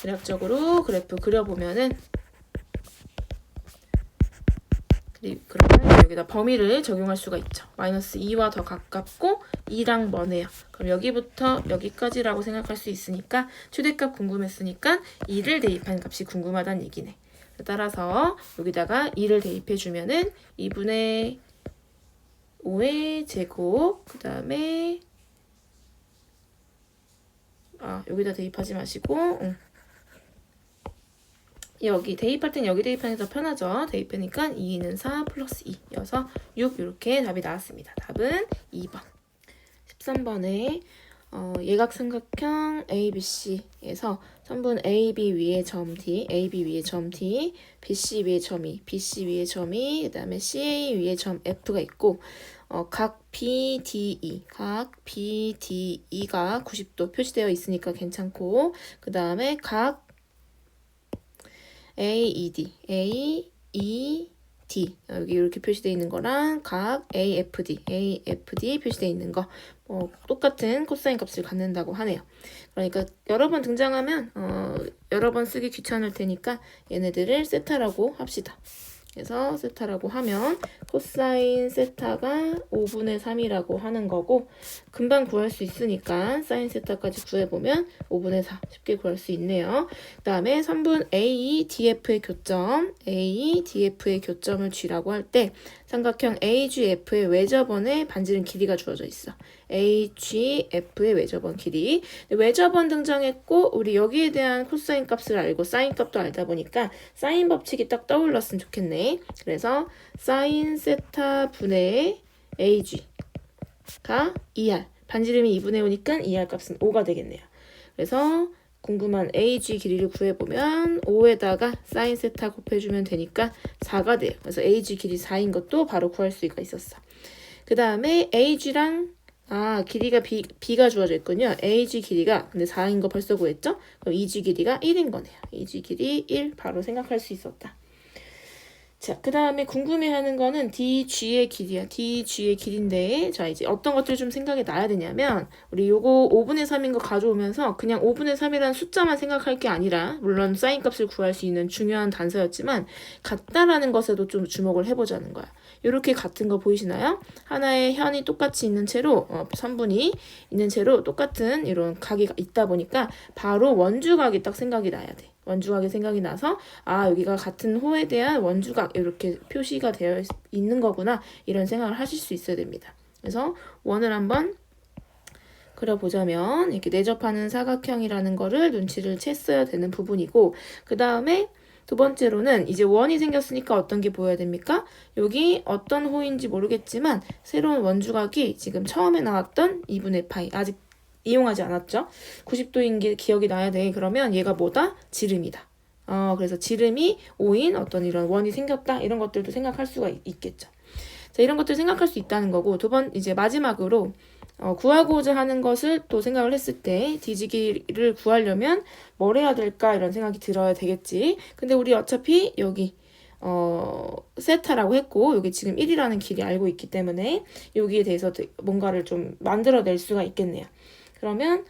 대략적으로 그래프 그려보면은 그러면 여기다 범위를 적용할 수가 있죠. 마이너스 2와 더 가깝고 2랑 머네요. 그럼 여기부터 여기까지라고 생각할 수 있으니까 최대값 궁금했으니까 2를 대입한 값이 궁금하다는 얘기네. 따라서 여기다가 2를 대입해주면은 2분의 5의 제곱 그 다음에 여기다 대입하지 마시고 여기 대입할 땐 여기 대입하는 게 더 편하죠. 대입하니까 2는 4 플러스 2여서 6 이렇게 답이 나왔습니다. 답은 2번. 13번에 예각삼각형 ABC에서 선분 AB 위에 점 D, AB 위에 점 D, BC 위에 점 E, BC 위에 점 E, 그 다음에 CA 위에 점 F가 있고 각 BDE가 90도 표시되어 있으니까 괜찮고 그 다음에 각 AED, D 여기 이렇게 표시되어 있는 거랑 각 AFD 표시되어 있는 거 똑같은 코사인 값을 갖는다고 하네요. 그러니까 여러 번 등장하면 여러 번 쓰기 귀찮을 테니까 얘네들을 세타라고 합시다. 그래서 세타라고 하면 코사인 세타가 5분의 3이라고 하는 거고 금방 구할 수 있으니까 사인 세타까지 구해보면 5분의 4 쉽게 구할 수 있네요. 그 다음에 3분 ADF의 교점을 G라고 할 때 삼각형 AGF의 외접원의 반지름 길이가 주어져 있어. AGF의 외접원 길이. 외접원 등장했고 우리 여기에 대한 코사인 값을 알고 사인 값도 알다 보니까 사인 법칙이 딱 떠올랐으면 좋겠네. 그래서 사인 세타 분의 AG가 2R. 반지름이 2분의 5니까 2R 값은 5가 되겠네요. 그래서 궁금한 AG 길이를 구해보면 5에다가 사인 세타 곱해주면 되니까 4가 돼요. 그래서 AG 길이 4인 것도 바로 구할 수가 있었어. 그 다음에 AG랑 길이가 B가 주어져 있군요. AG 길이가 근데 4인 거 벌써 구했죠? 그럼 EG 길이가 1인 거네요. EG 길이 1 바로 생각할 수 있었다. 자, 그 다음에 궁금해하는 거는 DG의 길이야. DG의 길인데 자 이제 어떤 것들 좀 생각이 나야 되냐면 우리 요거 5분의 3인 거 가져오면서 그냥 5분의 3이라는 숫자만 생각할 게 아니라 물론 사인 값을 구할 수 있는 중요한 단서였지만 같다라는 것에도 좀 주목을 해보자는 거야. 이렇게 같은 거 보이시나요? 하나의 현이 똑같이 있는 채로 3분이 있는 채로 똑같은 이런 각이 있다 보니까 바로 원주각이 딱 생각이 나야 돼. 원주각이 생각이 나서 여기가 같은 호에 대한 원주각 이렇게 표시가 되어 있는 거구나 이런 생각을 하실 수 있어야 됩니다. 그래서 원을 한번 그려보자면 이렇게 내접하는 사각형이라는 거를 눈치를 챘어야 되는 부분이고 그 다음에 두 번째로는 이제 원이 생겼으니까 어떤 게 보여야 됩니까? 여기 어떤 호인지 모르겠지만 새로운 원주각이 지금 처음에 나왔던 2분의 파이 아직 이용하지 않았죠? 90도인 게 기억이 나야 돼. 그러면 얘가 뭐다? 지름이다. 그래서 지름이 5인 어떤 이런 원이 생겼다. 이런 것들도 생각할 수가 있겠죠. 자, 이런 것들 생각할 수 있다는 거고 이제 마지막으로 구하고자 하는 것을 또 생각을 했을 때 DG기를 구하려면 뭘 해야 될까 이런 생각이 들어야 되겠지. 근데 우리 어차피 여기 세타라고 했고 여기 지금 1이라는 길이 알고 있기 때문에 여기에 대해서 뭔가를 좀 만들어낼 수가 있겠네요. 그러면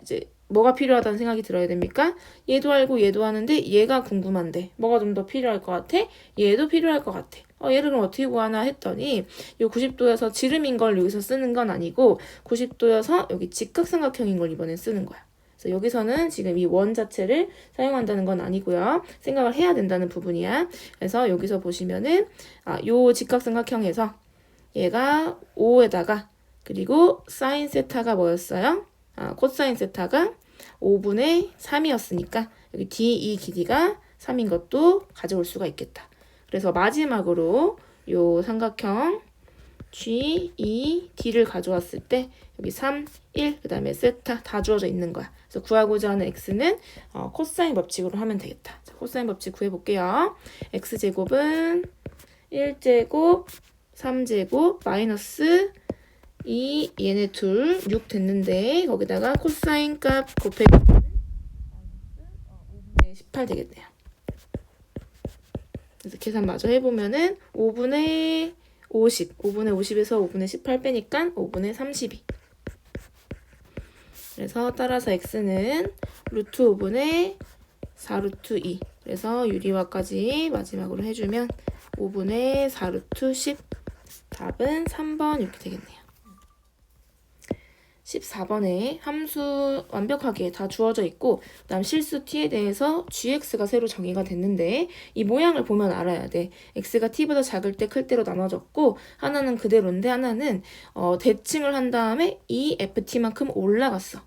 이제 뭐가 필요하다는 생각이 들어야 됩니까? 얘도 알고 얘도 하는데 얘가 궁금한데 뭐가 좀 더 필요할 것 같아? 얘도 필요할 것 같아. 얘를 그럼 어떻게 구하나 했더니 이 90도여서 지름인 걸 여기서 쓰는 건 아니고 90도여서 여기 직각삼각형인 걸 이번엔 쓰는 거야. 그래서 여기서는 지금 이 원 자체를 사용한다는 건 아니고요. 생각을 해야 된다는 부분이야. 그래서 여기서 보시면은 요 직각삼각형에서 얘가 5에다가 그리고 사인 세타가 뭐였어요? 코사인 세타가 5분의 3이었으니까 여기 DE 길이가 3인 것도 가져올 수가 있겠다. 그래서 마지막으로 요 삼각형 GED를 가져왔을 때 여기 3, 1, 그 다음에 세타 다 주어져 있는 거야. 그래서 구하고자 하는 x는 코사인 법칙으로 하면 되겠다. 자, 코사인 법칙 구해볼게요. x제곱은 1제곱, 3제곱, 마이너스 얘네 둘 6 됐는데 거기다가 코사인 값 곱해주면 5분의 18 되겠네요. 그래서 계산 마저 해보면은 5분의 50에서 5분의 18 빼니까 5분의 32. 그래서 따라서 x는 루트 5분의 4 루트 2. 그래서 유리화까지 마지막으로 해주면 5분의 4 루트 10. 답은 3번 이렇게 되겠네요. 14번에 함수 완벽하게 다 주어져 있고 그 다음 실수 t에 대해서 gx가 새로 정의가 됐는데 이 모양을 보면 알아야 돼. x가 t보다 작을 때 클 때로 나눠졌고 하나는 그대로인데 하나는 대칭을 한 다음에 이 ft만큼 올라갔어.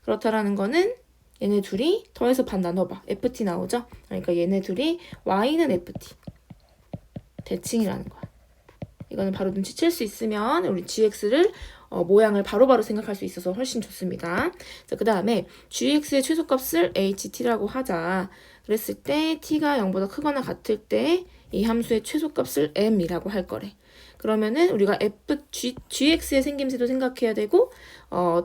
그렇다라는 거는 얘네 둘이 더해서 반 나눠봐. ft 나오죠? 그러니까 얘네 둘이 y는 ft 대칭이라는 거야. 이거는 바로 눈치챌 수 있으면 우리 gx를 모양을 바로바로 생각할 수 있어서 훨씬 좋습니다. 자, 그 다음에 gx의 최소값을 ht라고 하자. 그랬을 때 t가 0보다 크거나 같을 때 이 함수의 최소값을 m이라고 할 거래. 그러면은 우리가 gx의 생김새도 생각해야 되고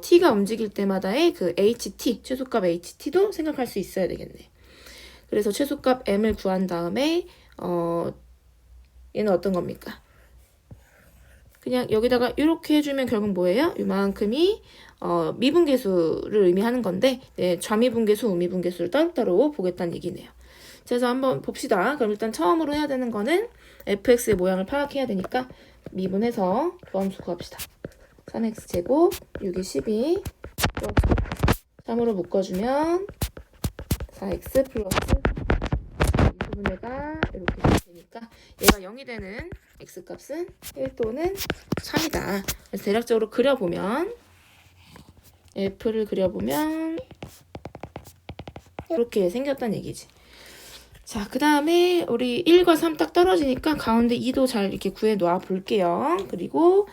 t가 움직일 때마다의 그 ht, 최소값 ht도 생각할 수 있어야 되겠네. 그래서 최소값 m을 구한 다음에 얘는 어떤 겁니까? 그냥 여기다가 이렇게 해주면 결국 뭐예요? 이만큼이 미분계수를 의미하는 건데 네, 좌미분계수, 우미분계수를 따로따로 보겠다는 얘기네요. 그래서 한번 봅시다. 그럼 일단 처음으로 해야 되는 거는 fx의 모양을 파악해야 되니까 미분해서 도함수 구합시다. 3x제곱 6이 12 3으로 묶어주면 4x 플러스 이 부분에가 이렇게 되니까 얘가 0이 되는 x값은 1 또는 3이다. 그래서 대략적으로 그려보면 f를 그려보면 이렇게 생겼다는 얘기지. 자, 그 다음에 우리 1과 3 딱 떨어지니까 가운데 2도 잘 이렇게 구해 놓아 볼게요. 그리고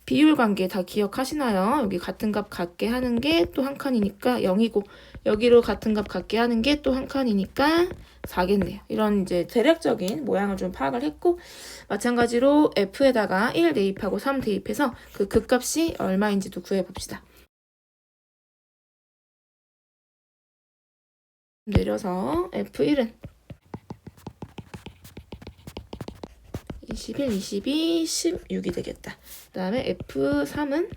비율 관계 다 기억하시나요? 여기 같은 값 같게 하는 게 또 한 칸이니까 0이고 여기로 같은 값 같게 하는 게 또 한 칸이니까 4겠네요. 이런 이제 대략적인 모양을 좀 파악을 했고 마찬가지로 f에다가 1 대입하고 3 대입해서 그 극값이 얼마인지도 구해 봅시다. 내려서 F1은 21, 22, 16이 되겠다. 그 다음에 F3은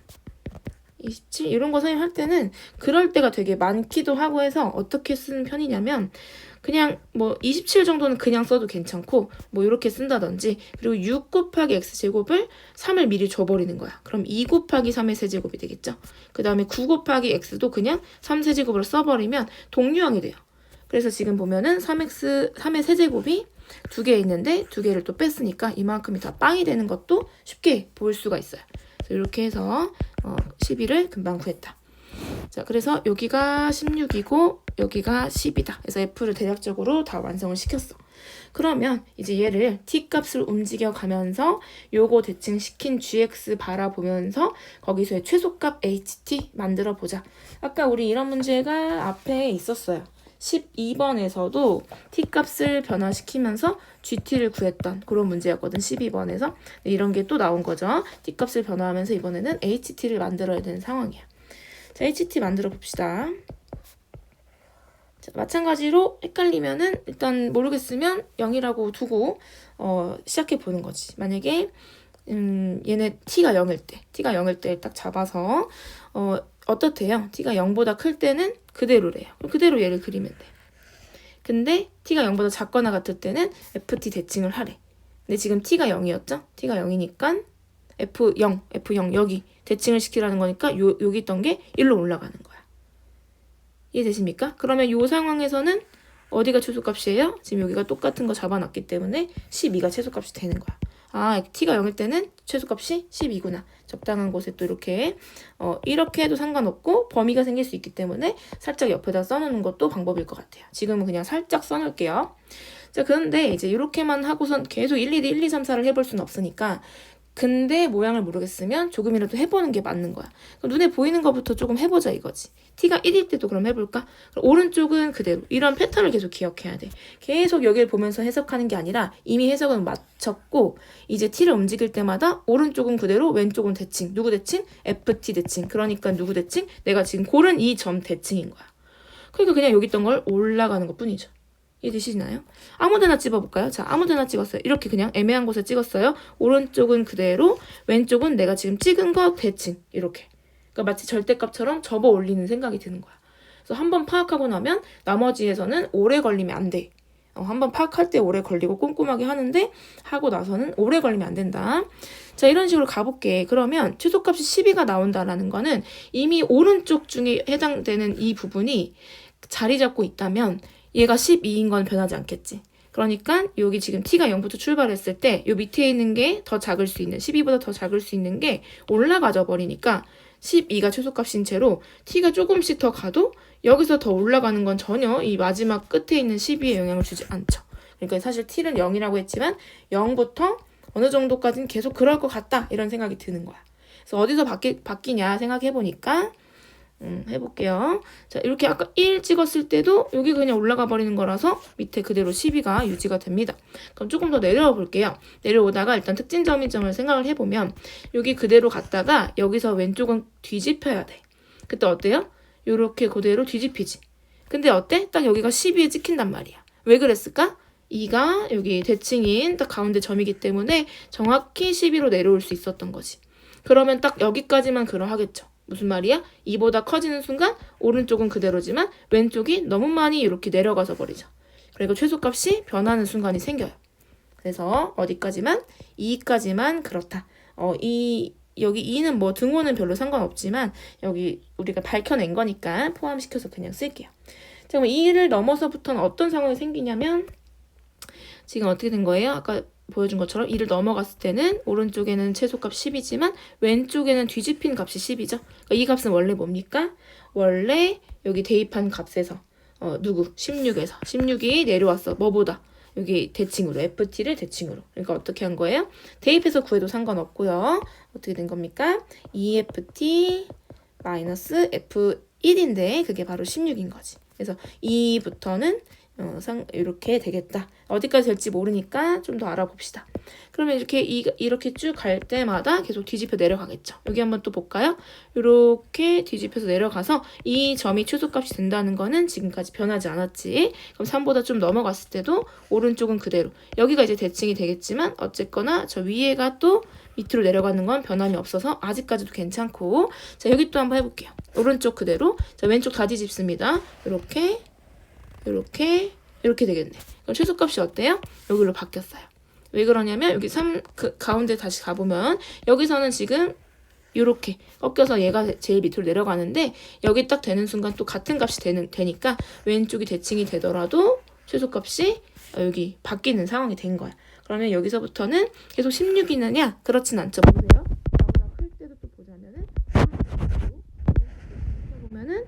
27 이런 거 사용할 때는 그럴 때가 되게 많기도 하고 해서 어떻게 쓰는 편이냐면 그냥 뭐 27 정도는 그냥 써도 괜찮고 뭐 이렇게 쓴다든지 그리고 6 곱하기 x제곱을 3을 미리 줘버리는 거야. 그럼 2 곱하기 3의 세제곱이 되겠죠. 그 다음에 9 곱하기 x도 그냥 3세제곱으로 써버리면 동류형이 돼요. 그래서 지금 보면은 3의 세제곱이 2개 있는데 2개를 또 뺐으니까 이만큼이 다 빵이 되는 것도 쉽게 볼 수가 있어요. 그래서 이렇게 해서 12를 금방 구했다. 자, 그래서 여기가 16이고 여기가 10이다. 그래서 f를 대략적으로 다 완성을 시켰어. 그러면 이제 얘를 t값을 움직여 가면서 요거 대칭시킨 gx 바라보면서 거기서의 최소값 ht 만들어 보자. 아까 우리 이런 문제가 앞에 있었어요. 12번에서도 t값을 변화시키면서 gt를 구했던 그런 문제였거든. 12번에서 이런 게 또 나온 거죠. t값을 변화하면서 이번에는 ht를 만들어야 되는 상황이야. 자, ht 만들어 봅시다. 자, 마찬가지로 헷갈리면은 일단 모르겠으면 0이라고 두고 시작해 보는 거지. 만약에 얘네 t가 0일 때 딱 잡아서 어떻대요? t가 0보다 클 때는 그대로래요. 그대로 얘를 그리면 돼. 근데 t가 0보다 작거나 같을 때는 ft 대칭을 하래. 근데 지금 t가 0이었죠? t가 0이니까 F0 여기 대칭을 시키라는 거니까 여기 있던 게 1로 올라가는 거야. 이해되십니까? 그러면 이 상황에서는 어디가 최소값이에요? 지금 여기가 똑같은 거 잡아놨기 때문에 12가 최소값이 되는 거야. 아, t가 0일 때는 최소값이 12구나. 적당한 곳에 또 이렇게 이렇게 해도 상관없고 범위가 생길 수 있기 때문에 살짝 옆에다 써놓는 것도 방법일 것 같아요. 지금은 그냥 살짝 써놓을게요. 자, 그런데 이제 이렇게만 하고선 계속 1, 2, 3, 4를 해볼 수는 없으니까 근데 모양을 모르겠으면 조금이라도 해보는 게 맞는 거야. 눈에 보이는 것부터 조금 해보자 이거지. t가 1일 때도 그럼 해볼까? 그럼 오른쪽은 그대로. 이런 패턴을 계속 기억해야 돼. 계속 여기를 보면서 해석하는 게 아니라 이미 해석은 마쳤고 이제 t를 움직일 때마다 오른쪽은 그대로 왼쪽은 대칭. 누구 대칭? ft 대칭. 그러니까 누구 대칭? 내가 지금 고른 이 점 대칭인 거야. 그러니까 그냥 여기 있던 걸 올라가는 것 뿐이죠. 이해되시나요? 아무데나 찍어볼까요? 자, 아무데나 찍었어요. 이렇게 그냥 애매한 곳에 찍었어요. 오른쪽은 그대로, 왼쪽은 내가 지금 찍은 거 대칭. 이렇게. 그러니까 마치 절대값처럼 접어 올리는 생각이 드는 거야. 그래서 한번 파악하고 나면 나머지에서는 오래 걸리면 안 돼. 한번 파악할 때 오래 걸리고 꼼꼼하게 하는데 하고 나서는 오래 걸리면 안 된다. 자, 이런 식으로 가볼게. 그러면 최소값이 12가 나온다라는 거는 이미 오른쪽 중에 해당되는 이 부분이 자리 잡고 있다면 얘가 12인 건 변하지 않겠지. 그러니까 여기 지금 t가 0부터 출발했을 때 요 밑에 있는 게 더 작을 수 있는 12보다 더 작을 수 있는 게 올라가져 버리니까 12가 최소값인 채로 t가 조금씩 더 가도 여기서 더 올라가는 건 전혀 이 마지막 끝에 있는 12에 영향을 주지 않죠. 그러니까 사실 t는 0이라고 했지만 0부터 어느 정도까지는 계속 그럴 것 같다 이런 생각이 드는 거야. 그래서 어디서 바뀌냐 생각해보니까 해볼게요. 자, 이렇게 아까 1 찍었을 때도 여기 그냥 올라가 버리는 거라서 밑에 그대로 12가 유지가 됩니다. 그럼 조금 더 내려와 볼게요. 내려오다가 일단 특징 점이점을 생각을 해보면 여기 그대로 갔다가 여기서 왼쪽은 뒤집혀야 돼. 그때 어때요? 요렇게 그대로 뒤집히지. 근데 어때? 딱 여기가 12에 찍힌단 말이야. 왜 그랬을까? 2가 여기 대칭인 딱 가운데 점이기 때문에 정확히 12로 내려올 수 있었던 거지. 그러면 딱 여기까지만 그러하겠죠. 무슨 말이야? 2보다 커지는 순간 오른쪽은 그대로지만 왼쪽이 너무 많이 이렇게 내려가서 버리죠. 그리고 최소값이 변하는 순간이 생겨요. 그래서 어디까지만? 2까지만 그렇다. 여기 2는 뭐 등호는 별로 상관없지만 여기 우리가 밝혀낸 거니까 포함시켜서 그냥 쓸게요. 자, 그럼 2를 넘어서부터는 어떤 상황이 생기냐면 지금 어떻게 된 거예요? 아까 보여준 것처럼 2를 넘어갔을 때는 오른쪽에는 최소값 10이지만 왼쪽에는 뒤집힌 값이 10이죠. 그러니까 이 값은 원래 뭡니까? 원래 여기 대입한 값에서 16에서 16이 내려왔어. 뭐보다? 여기 대칭으로 FT를 대칭으로. 그러니까 어떻게 한 거예요? 대입해서 구해도 상관없고요. 어떻게 된 겁니까? EFT 마이너스 F1인데 그게 바로 16인 거지. 그래서 2부터는 이렇게 되겠다. 어디까지 될지 모르니까 좀 더 알아봅시다. 그러면 이렇게 쭉 갈 때마다 계속 뒤집혀 내려가겠죠. 여기 한번 또 볼까요? 이렇게 뒤집혀서 내려가서 이 점이 최소값이 된다는 거는 지금까지 변하지 않았지. 그럼 3보다 좀 넘어갔을 때도 오른쪽은 그대로. 여기가 이제 대칭이 되겠지만 어쨌거나 저 위에가 또 밑으로 내려가는 건 변함이 없어서 아직까지도 괜찮고. 자, 여기 또 한번 해볼게요. 오른쪽 그대로. 자, 왼쪽 다 뒤집습니다. 이렇게 되겠네. 그럼 최소값이 어때요? 여기로 바뀌었어요. 왜 그러냐면 여기 그 가운데 다시 가보면 여기서는 지금 이렇게 꺾여서 얘가 제일 밑으로 내려가는데 여기 딱 되는 순간 또 같은 값이 되니까 왼쪽이 대칭이 되더라도 최소값이 여기 바뀌는 상황이 된 거야. 그러면 여기서부터는 계속 16이느냐? 그렇진 않죠. 보세요. 나보다 클 때도 또 보자면은 보면은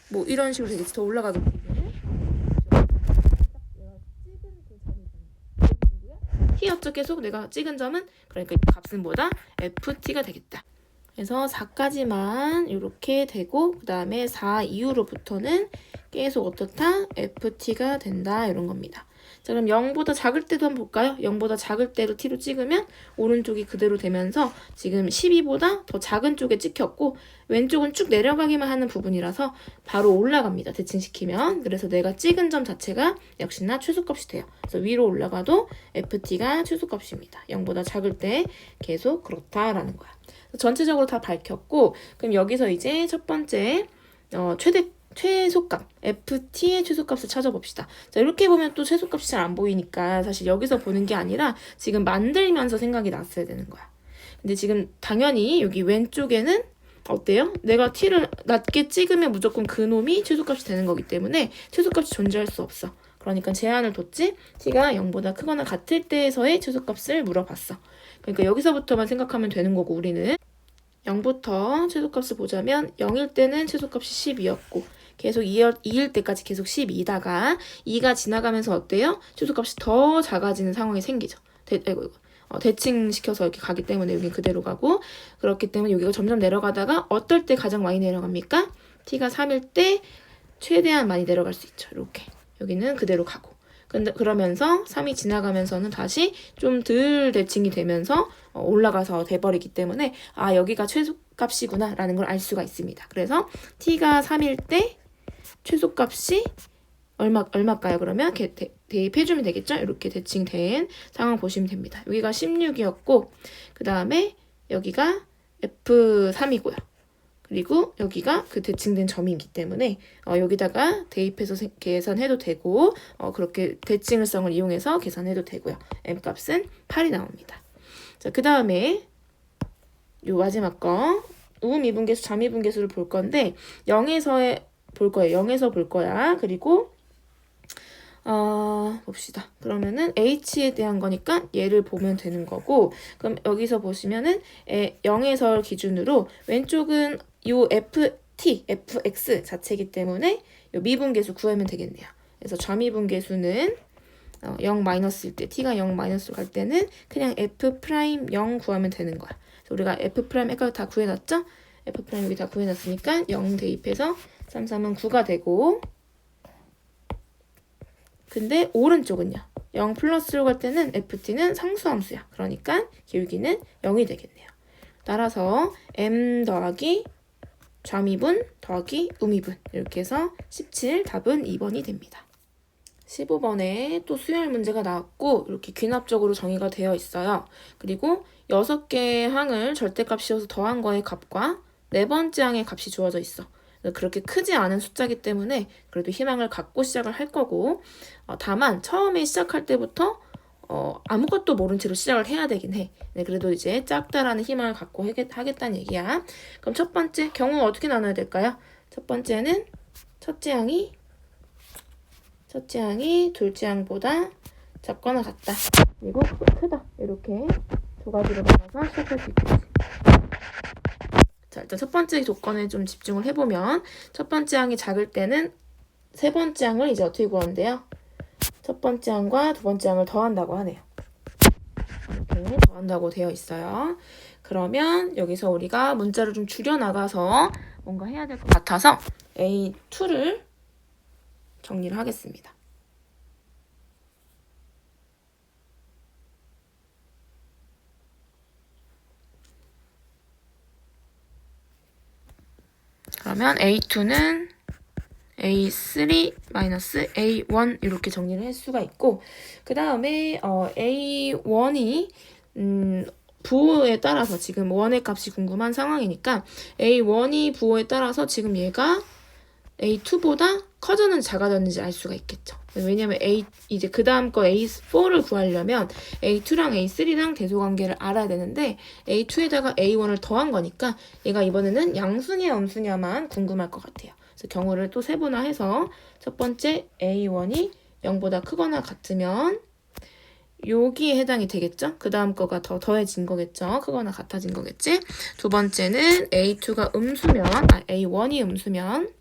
뭐 이런 식으로 되겠지. 더 올라가게 보면은 T였죠. 계속 내가 찍은 점은 그러니까 이 값은 뭐다? FT가 되겠다. 그래서 4까지만 이렇게 되고 그 다음에 4 이후로부터는 계속 어떻다? FT가 된다 이런 겁니다. 자, 그럼 0보다 작을 때도 한번 볼까요? 0보다 작을 때로 T로 찍으면 오른쪽이 그대로 되면서 지금 12보다 더 작은 쪽에 찍혔고 왼쪽은 쭉 내려가기만 하는 부분이라서 바로 올라갑니다. 대칭시키면. 그래서 내가 찍은 점 자체가 역시나 최소값이 돼요. 그래서 위로 올라가도 FT가 최소값입니다. 0보다 작을 때 계속 그렇다라는 거야. 전체적으로 다 밝혔고 그럼 여기서 이제 첫 번째 최소값, FT의 최소값을 찾아봅시다. 자, 이렇게 보면 또 최소값이 잘 안 보이니까 사실 여기서 보는 게 아니라 지금 만들면서 생각이 났어야 되는 거야. 근데 지금 당연히 여기 왼쪽에는 어때요? 내가 T를 낮게 찍으면 무조건 그놈이 최소값이 되는 거기 때문에 최소값이 존재할 수 없어. 그러니까 제한을 뒀지 T가 0보다 크거나 같을 때에서의 최소값을 물어봤어. 그러니까 여기서부터만 생각하면 되는 거고 우리는 0부터 최소값을 보자면 0일 때는 최소값이 12였고 계속 2일 때까지 계속 12다가 2가 지나가면서 어때요? 최소값이 더 작아지는 상황이 생기죠. 대칭시켜서 이렇게 가기 때문에 여긴 그대로 가고 그렇기 때문에 여기가 점점 내려가다가 어떨 때 가장 많이 내려갑니까? T가 3일 때 최대한 많이 내려갈 수 있죠. 이렇게 여기는 그대로 가고 근데 그러면서 3이 지나가면서는 다시 좀 덜 대칭이 되면서 올라가서 돼버리기 때문에 아 여기가 최소값이구나 라는 걸 알 수가 있습니다. 그래서 T가 3일 때 최소값이 얼마일까요? 그러면 대입해주면 되겠죠? 이렇게 대칭된 상황 보시면 됩니다. 여기가 16이었고 그 다음에 여기가 F3이고요. 그리고 여기가 그 대칭된 점이기 때문에 여기다가 대입해서 계산해도 되고 그렇게 대칭을성을 이용해서 계산해도 되고요. M값은 8이 나옵니다. 자, 그 다음에 요 마지막 거 우미분계수, 자미분계수를 볼 건데 0에서 볼 거예요. 0에서 볼 거야. 그리고 봅시다. 그러면은 H에 대한 거니까 얘를 보면 되는 거고 그럼 여기서 보시면은 0에서 기준으로 왼쪽은 요 FT, FX 자체이기 때문에 요 미분계수 구하면 되겠네요. 그래서 좌미분계수는 0 마이너스일 때 T가 0 마이너스로 갈 때는 그냥 F 프라임 0 구하면 되는 거야. 그래서 우리가 F 프라임 아까 다 구해놨죠? F 프라임 여기 다 구해놨으니까 0 대입해서 3, 3은 9가 되고 근데 오른쪽은요. 0 플러스로 갈 때는 FT는 상수함수야. 그러니까 기울기는 0이 되겠네요. 따라서 M 더하기 좌미분 더하기 우미분 이렇게 해서 17 답은 2번이 됩니다. 15번에 또 수열 문제가 나왔고 이렇게 귀납적으로 정의가 되어 있어요. 그리고 6개의 항을 절대값 씌워서 더한 거의 값과 4번째 항의 값이 주어져 있어. 그렇게 크지 않은 숫자이기 때문에 그래도 희망을 갖고 시작을 할 거고 다만 처음에 시작할 때부터 아무것도 모른 채로 시작을 해야 되긴 해. 네, 그래도 이제 작다라는 희망을 갖고 하겠다는 얘기야. 그럼 첫 번째 경우 어떻게 나눠야 될까요? 첫 번째는 첫째 항이 둘째 항보다 작거나 같다. 그리고 크다. 이렇게 두 가지로 나눠서 시작할 수 있겠지. 자, 일단 첫 번째 조건에 좀 집중을 해보면 첫 번째 항이 작을 때는 세 번째 항을 이제 어떻게 구하는데요? 첫 번째 항과 두 번째 항을 더한다고 하네요. 이렇게 더한다고 되어 있어요. 그러면 여기서 우리가 문자를 좀 줄여나가서 뭔가 해야 될 것 같아서 A2를 정리를 하겠습니다. 그러면 A2는 A3 마이너스 A1 이렇게 정리를 할 수가 있고 그 다음에 A1이 부호에 따라서 지금 1의 값이 궁금한 상황이니까 A1이 부호에 따라서 지금 얘가 A2보다 커졌는지 작아졌는지 알 수가 있겠죠. 왜냐면 이제 그 다음 거 A4를 구하려면 A2랑 A3랑 대소관계를 알아야 되는데 A2에다가 A1을 더한 거니까 얘가 이번에는 양수냐 음수냐만 궁금할 것 같아요. 그래서 경우를 또 세분화해서 첫 번째 A1이 0보다 크거나 같으면 여기에 해당이 되겠죠? 그 다음 거가 더해진 거겠죠? 크거나 같아진 거겠지? 두 번째는 A2가 A1이 음수면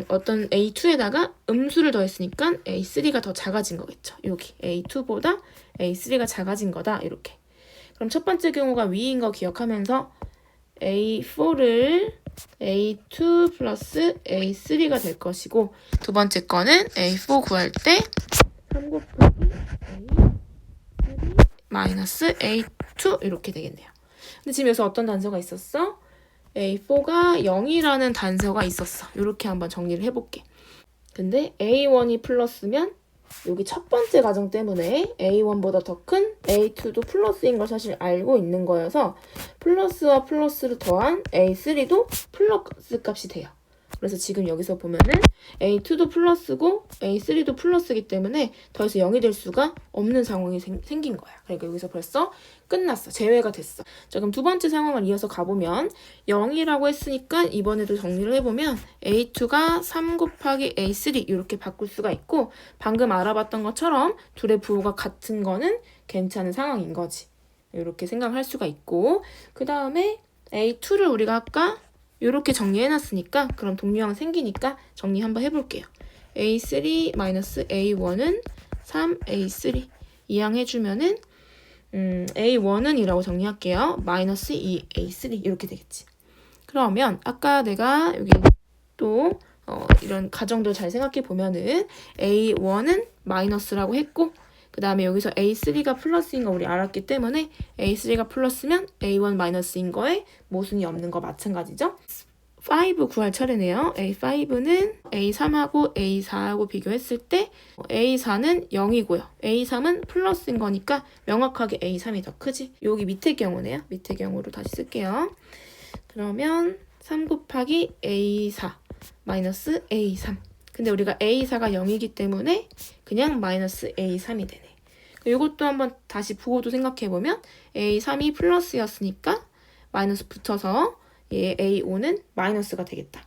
어떤 A2에다가 음수를 더했으니까 A3가 더 작아진 거겠죠. 여기 A2보다 A3가 작아진 거다. 이렇게. 그럼 첫 번째 경우가 위인 거 기억하면서 A4를 A2 플러스 A3가 될 것이고 두 번째 거는 A4 구할 때 3 곱하기 A3 마이너스 A2 이렇게 되겠네요. 근데 지금 여기서 어떤 단서가 있었어? A4가 0이라는 단서가 있었어. 이렇게 한번 정리를 해볼게. 근데 A1이 플러스면 여기 첫 번째 가정 때문에 A1보다 더 큰 A2도 플러스인 걸 사실 알고 있는 거여서 플러스와 플러스를 더한 A3도 플러스 값이 돼요. 그래서 지금 여기서 보면은 A2도 플러스고 A3도 플러스이기 때문에 더해서 0이 될 수가 없는 상황이 생긴 거야. 그러니까 여기서 벌써 끝났어. 제외가 됐어. 자, 그럼 두 번째 상황을 이어서 가보면 0이라고 했으니까 이번에도 정리를 해보면 A2가 3 곱하기 A3 이렇게 바꿀 수가 있고 방금 알아봤던 것처럼 둘의 부호가 같은 거는 괜찮은 상황인 거지. 이렇게 생각할 수가 있고 그 다음에 A2를 우리가 아까 이렇게 정리해놨으니까 그럼 동류항 생기니까 정리 한번 해볼게요. A3 마이너스 A1은 3A3 이항해주면은 A1은 이라고 정리할게요. 마이너스 2A3 이렇게 되겠지. 그러면 아까 내가 여기 또 이런 가정들 잘 생각해 보면은 A1은 마이너스라고 했고 그 다음에 여기서 A3가 플러스인 거 우리 알았기 때문에 A3가 플러스면 A1 마이너스인 거에 모순이 없는 거 마찬가지죠. 5 구할 차례네요. A5는 A3하고 A4하고 비교했을 때 A4는 0이고요. A3은 플러스인 거니까 명확하게 A3이 더 크지. 여기 밑에 경우네요. 밑에 경우로 다시 쓸게요. 그러면 3 곱하기 A4 마이너스 A3 근데 우리가 A4가 0이기 때문에 그냥 마이너스 A3이 되네. 이것도 한번 다시 부호도 생각해보면 A3이 플러스였으니까 마이너스 붙여서 얘 A5는 마이너스가 되겠다.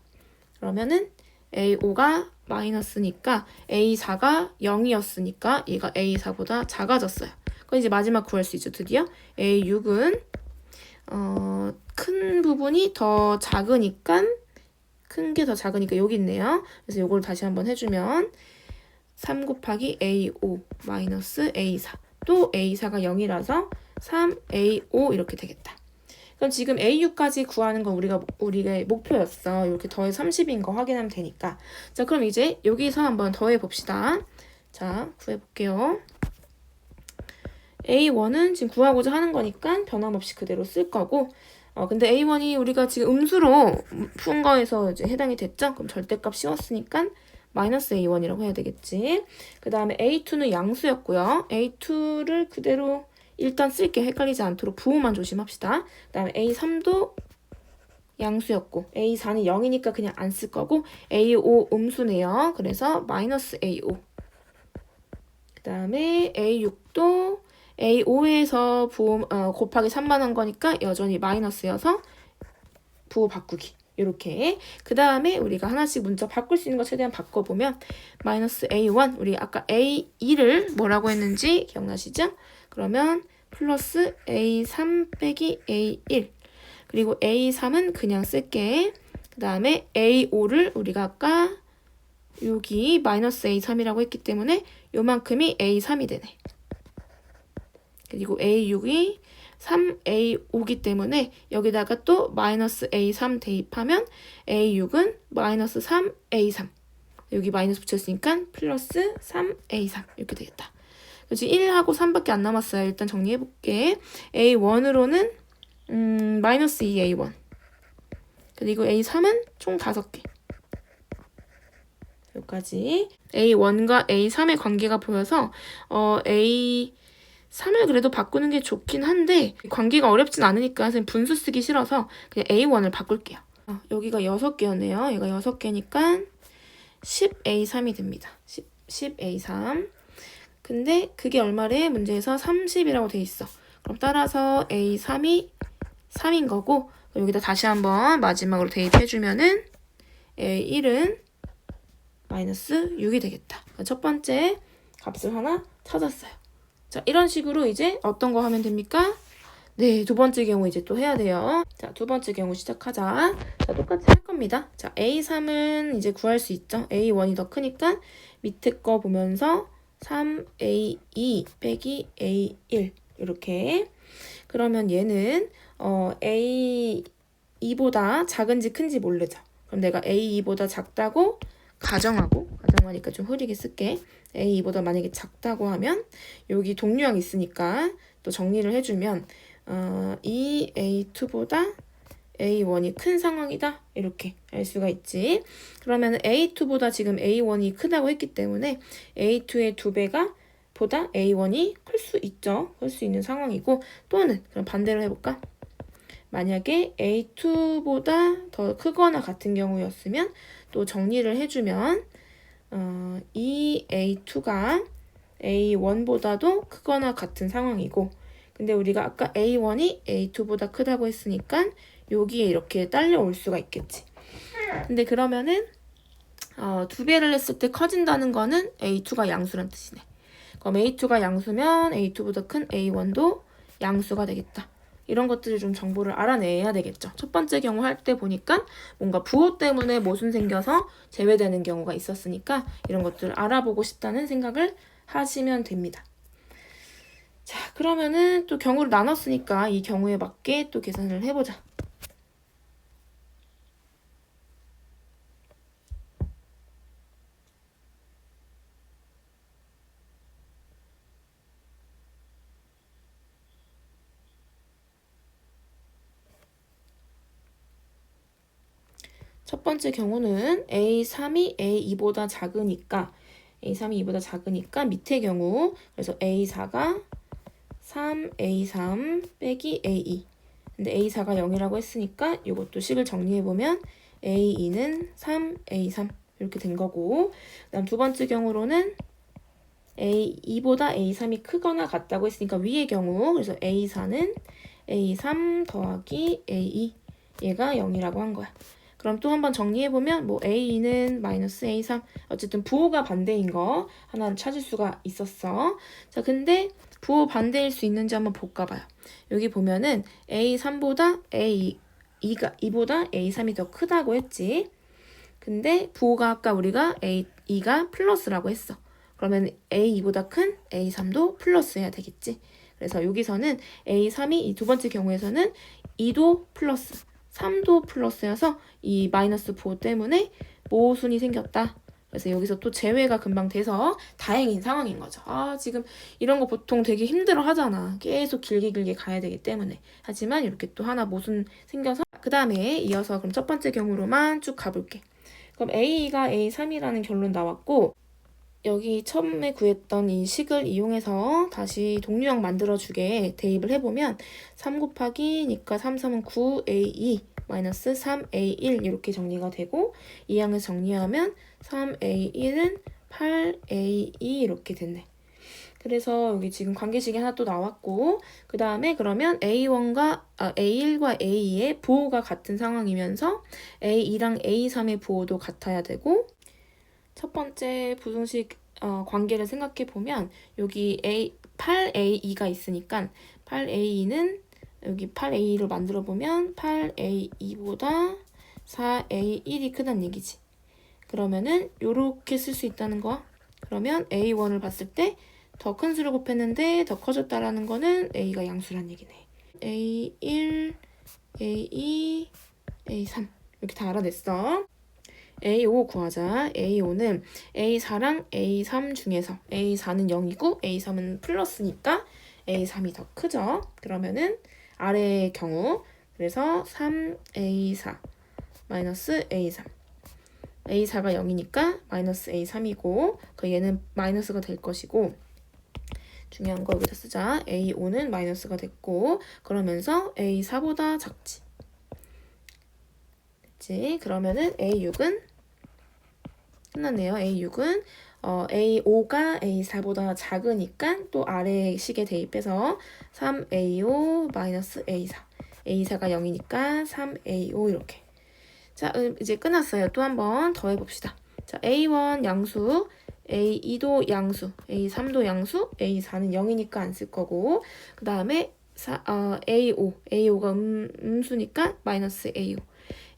그러면은 A5가 마이너스니까 A4가 0이었으니까 얘가 A4보다 작아졌어요. 그럼 이제 마지막 구할 수 있죠. 드디어 A6은 큰 부분이 더 작으니까 큰 게 더 작으니까 여기 있네요. 그래서 이걸 다시 한번 해주면 3 곱하기 A5 마이너스 A4 또 A4가 0이라서 3A5 이렇게 되겠다. 그럼 지금 A6까지 구하는 건 우리의 목표였어. 이렇게 더해 30인 거 확인하면 되니까. 자, 그럼 이제 여기서 한번 더해 봅시다. 자, 구해볼게요. A1은 지금 구하고자 하는 거니까 변함없이 그대로 쓸 거고 근데 A1이 우리가 지금 음수로 푼 거에서 이제 해당이 됐죠? 그럼 절대값 씌웠으니까 마이너스 A1이라고 해야 되겠지. 그 다음에 A2는 양수였고요. A2를 그대로 일단 쓸게. 헷갈리지 않도록 부호만 조심합시다. 그 다음에 A3도 양수였고 A4는 0이니까 그냥 안 쓸 거고 A5 음수네요. 그래서 마이너스 A5. 그 다음에 A6도 A5에서 부호 곱하기 3만 한 거니까 여전히 마이너스여서 부호 바꾸기. 이렇게. 그 다음에 우리가 하나씩 문자 바꿀 수 있는 거 최대한 바꿔보면 마이너스 A1, 우리 아까 A2를 뭐라고 했는지 기억나시죠? 그러면 플러스 A3 빼기 A1. 그리고 A3은 그냥 쓸게. 그 다음에 A5를 우리가 아까 여기 마이너스 A3이라고 했기 때문에 요만큼이 A3이 되네. 그리고 A6이 3A5기 때문에 여기다가 또 마이너스 A3 대입하면 A6은 마이너스 3A3. 여기 마이너스 붙였으니까 플러스 3A3 이렇게 되겠다. 그렇지 1하고 3밖에 안 남았어요. 일단 정리해볼게. A1으로는 마이너스 2A1. 그리고 A3은 총 5개. 여기까지. A1과 A3의 관계가 보여서 A3을 그래도 바꾸는 게 좋긴 한데 관계가 어렵진 않으니까 선생님 분수 쓰기 싫어서 그냥 A1을 바꿀게요. 여기가 6개였네요. 얘가 6개니까 10A3이 됩니다. 10A3. 근데 그게 얼마래? 문제에서 30이라고 돼 있어. 그럼 따라서 A3이 3인 거고 여기다 다시 한번 마지막으로 대입해주면은 A1은 마이너스 6이 되겠다. 첫 번째 값을 하나 찾았어요. 자, 이런 식으로 이제 어떤 거 하면 됩니까? 네, 두 번째 경우 이제 또 해야 돼요. 자, 두 번째 경우 시작하자. 자, 똑같이 할 겁니다. 자, A3은 이제 구할 수 있죠. A1이 더 크니까 밑에 거 보면서 3A2 빼기 A1 이렇게. 그러면 얘는 A2보다 작은지 큰지 모르죠. 그럼 내가 A2보다 작다고 가정하니까 좀 흐리게 쓸게. A2보다 만약에 작다고 하면 여기 동류항 있으니까 또 정리를 해주면 이 A2보다 A1이 큰 상황이다. 이렇게 알 수가 있지. 그러면 A2보다 지금 A1이 크다고 했기 때문에 A2의 2배가 보다 A1이 클 수 있죠. 클 수 있는 상황이고 또는 그럼 반대로 해볼까? 만약에 A2보다 더 크거나 같은 경우였으면 또 정리를 해주면 이 A2가 A1보다도 크거나 같은 상황이고 근데 우리가 아까 A1이 A2보다 크다고 했으니까 여기에 이렇게 딸려올 수가 있겠지. 근데 그러면은 2배를 했을 때 커진다는 거는 A2가 양수란 뜻이네. 그럼 A2가 양수면 A2보다 큰 A1도 양수가 되겠다. 이런 것들을 좀 정보를 알아내야 되겠죠. 첫 번째 경우 할 때 보니까 뭔가 부호 때문에 모순 생겨서 제외되는 경우가 있었으니까 이런 것들을 알아보고 싶다는 생각을 하시면 됩니다. 자, 그러면은 또 경우를 나눴으니까 이 경우에 맞게 또 계산을 해보자. 첫 번째 경우는 A3이 A2보다 작으니까 A3이 2보다 작으니까 밑에 경우 그래서 A4가 3A3 빼기 A2 근데 A4가 0이라고 했으니까 이것도 식을 정리해보면 A2는 3A3 이렇게 된 거고 그다음 두 번째 경우로는 A2보다 A3이 크거나 같다고 했으니까 위의 경우 그래서 A4는 A3 더하기 A2 얘가 0이라고 한 거야. 그럼 또 한번 정리해보면 뭐 A2는 마이너스 A3 어쨌든 부호가 반대인 거 하나를 찾을 수가 있었어. 자, 근데 부호 반대일 수 있는지 한번 볼까 봐요. 여기 보면은 A3보다 A2보다 A3이 더 크다고 했지. 근데 부호가 아까 우리가 A2가 플러스라고 했어. 그러면 A2보다 큰 A3도 플러스 해야 되겠지. 그래서 여기서는 A3이 이 두 번째 경우에서는 2도 플러스 3도 플러스여서 이 마이너스 부호 때문에 모순이 생겼다. 그래서 여기서 또 제외가 금방 돼서 다행인 상황인 거죠. 지금 이런 거 보통 되게 힘들어 하잖아. 계속 길게 가야 되기 때문에. 하지만 이렇게 또 하나 모순 생겨서 그 다음에 이어서 그럼 첫 번째 경우로만 쭉 가볼게. 그럼 A가 A3이라는 결론 나왔고 여기 처음에 구했던 이 식을 이용해서 다시 동류형 만들어주게 대입을 해보면 3 곱하기니까 3, 3은 9A2 마이너스 3A1 이렇게 정리가 되고 이 양에서 정리하면 3A1은 8A2 이렇게 됐네. 그래서 여기 지금 관계식이 하나 또 나왔고 그 다음에 그러면 A1과 A2의 부호가 같은 상황이면서 A2랑 A3의 부호도 같아야 되고 첫 번째 부등식 관계를 생각해 보면 여기 8A2가 있으니까 8A2는 여기 8A2를 만들어 보면 8A2보다 4A1이 크다는 얘기지. 그러면은 요렇게 쓸 수 있다는 거야. 그러면 A1을 봤을 때 더 큰 수를 곱했는데 더 커졌다라는 거는 A가 양수란 얘기네. A1, A2, A3 이렇게 다 알아냈어. A5 구하자. A5는 A4랑 A3 중에서 A4는 0이고 A3은 플러스니까 A3이 더 크죠. 그러면은 아래의 경우 그래서 3A4 마이너스 A3 A4가 0이니까 마이너스 A3이고 그 얘는 마이너스가 될 것이고 중요한 거 여기다 쓰자. A5는 마이너스가 됐고 그러면서 A4보다 작지. 됐지? 그러면은 A6은 끝났네요. A6은 A5가 A4보다 작으니까 또 아래 식에 대입해서 3A5 마이너스 A4 A4가 0이니까 3A5 이렇게. 자, 이제 끝났어요. 또 한 번 더 해봅시다. 자, A1 양수, A2도 양수, A3도 양수, A4는 0이니까 안 쓸 거고 그 다음에 A5, A5가 음수니까 마이너스 A5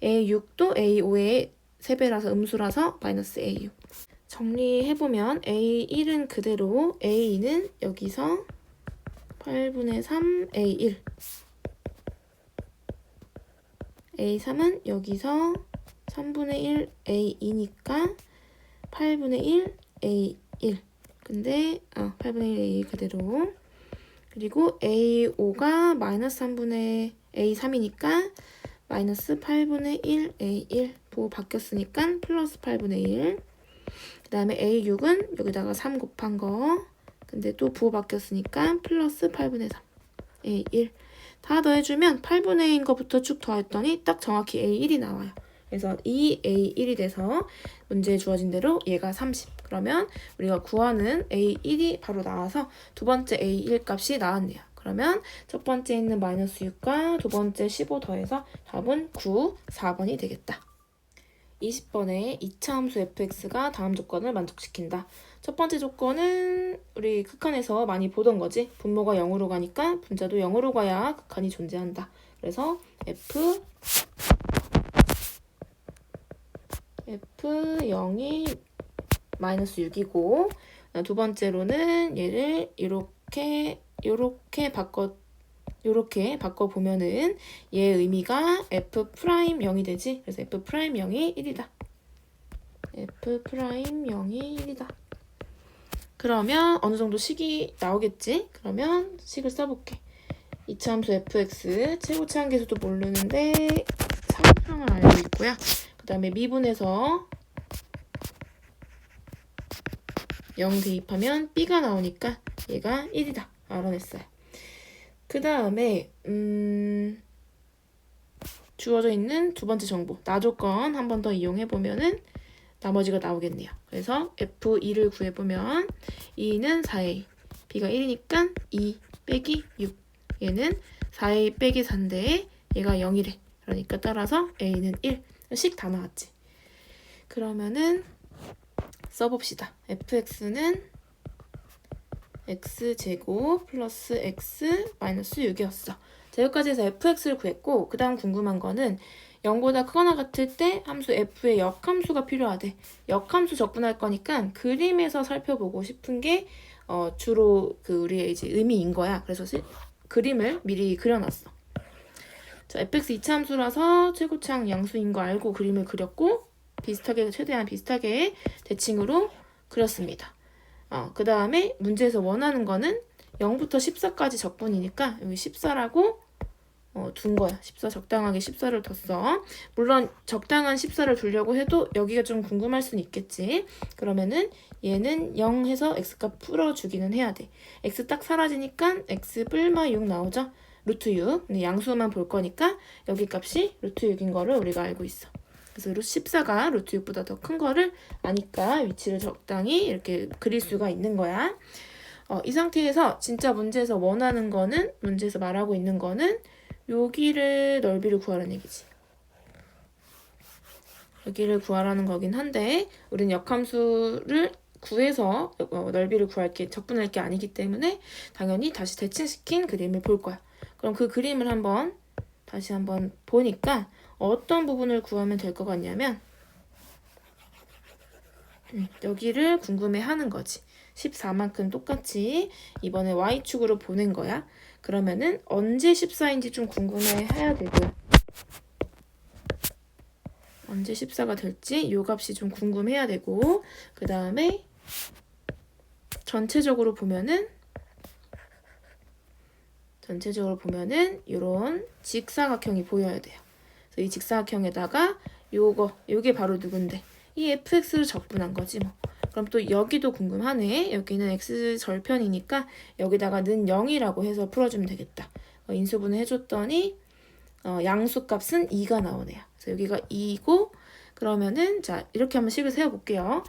A6도 A5의 3배라서 음수라서 마이너스 A6 정리해보면 A1은 그대로 A2는 여기서 8분의 3 A1 A3은 여기서 3분의 1 A2니까 8분의 1 A1 근데 8분의 1 A 그대로 그리고 A5가 마이너스 3분의 A3이니까 마이너스 8분의 1 A1 부호 바뀌었으니까 플러스 8분의 1 그 다음에 A6은 여기다가 3 곱한 거 근데 또 부호 바뀌었으니까 플러스 8분의 3 A1 다 더해주면 8분의 1인 것부터 쭉 더했더니 딱 정확히 A1이 나와요. 그래서 이 A1이 돼서 문제에 주어진 대로 얘가 30 그러면 우리가 구하는 A1이 바로 나와서 두 번째 A1 값이 나왔네요. 그러면 첫 번째 있는 마이너스 6과 두 번째 15 더해서 답은 9, 4번이 되겠다. 20번에 2차 함수 fx가 다음 조건을 만족시킨다. 첫 번째 조건은 우리 극한에서 많이 보던 거지. 분모가 0으로 가니까 분자도 0으로 가야 극한이 존재한다. 그래서 F0이 마이너스 6이고 두 번째로는 얘를 이렇게 바꿔보면은 얘의 의미가 F'0이 되지. 그래서 F'0이 1이다. F'0이 1이다. 그러면 어느 정도 식이 나오겠지? 그러면 식을 써볼게. 2차 함수 fx 최고치 한계수도 모르는데 상수형을 알고 있고요. 그 다음에 미분에서 0 대입하면 b가 나오니까 얘가 1이다. 알아냈어요. 그 다음에 주어져 있는 두 번째 정보 나조건 한 번 더 이용해보면은 나머지가 나오겠네요. 그래서 F2를 구해보면 2는 4A B가 1이니까 2 빼기 6 얘는 4A 빼기 4인데 얘가 0이래. 그러니까 따라서 A는 1 식 다 나왔지. 그러면은 써봅시다. fx는 x제곱 플러스 x 마이너스 6이었어. 자, 여기까지 해서 fx를 구했고 그 다음 궁금한 거는 0보다 크거나 같을 때 함수 f의 역함수가 필요하대. 역함수 적분할 거니까 그림에서 살펴보고 싶은 게 주로 우리의 이제 의미인 거야. 그래서 그림을 미리 그려놨어. 자, fx 2차 함수라서 최고차항 양수인 거 알고 그림을 그렸고 최대한 비슷하게 대칭으로 그렸습니다. 그 다음에 문제에서 원하는 거는 0부터 14까지 적분이니까 여기 14라고 둔 거야. 14 적당하게 14를 뒀어. 물론 적당한 14를 두려고 해도 여기가 좀 궁금할 수는 있겠지. 그러면은 얘는 0 해서 x값 풀어주기는 해야 돼. x 딱 사라지니까 x 뿔마 6 나오죠. 루트 6. 근데 양수만 볼 거니까 여기 값이 루트 6인 거를 우리가 알고 있어. 그래서 14가 루트 6보다 더 큰 거를 아니까 위치를 적당히 이렇게 그릴 수가 있는 거야. 이 상태에서 진짜 문제에서 원하는 거는, 문제에서 말하고 있는 거는 여기를 넓이를 구하라는 얘기지. 여기를 구하라는 거긴 한데 우리는 역함수를 구해서 넓이를 구할 게, 적분할 게 아니기 때문에 당연히 다시 대칭시킨 그림을 볼 거야. 그럼 그 그림을 다시 한번 보니까 어떤 부분을 구하면 될 것 같냐면 여기를 궁금해하는 거지. 14만큼 똑같이 이번에 Y축으로 보낸 거야. 그러면은 언제 14인지 좀 궁금해해야 되고요. 언제 14가 될지 요 값이 좀 궁금해야 되고, 그 다음에 전체적으로 보면은 요런 직사각형이 보여야 돼요. 그래서 이 직사각형에다가 요게 바로 누군데? 이 fx를 적분한 거지 뭐. 그럼 또 여기도 궁금하네. 여기는 x 절편이니까 여기다가 는 0이라고 해서 풀어주면 되겠다. 인수분해 해줬더니 양수값은 2가 나오네요. 그래서 여기가 2고, 그러면은 자 이렇게 한번 식을 세워볼게요.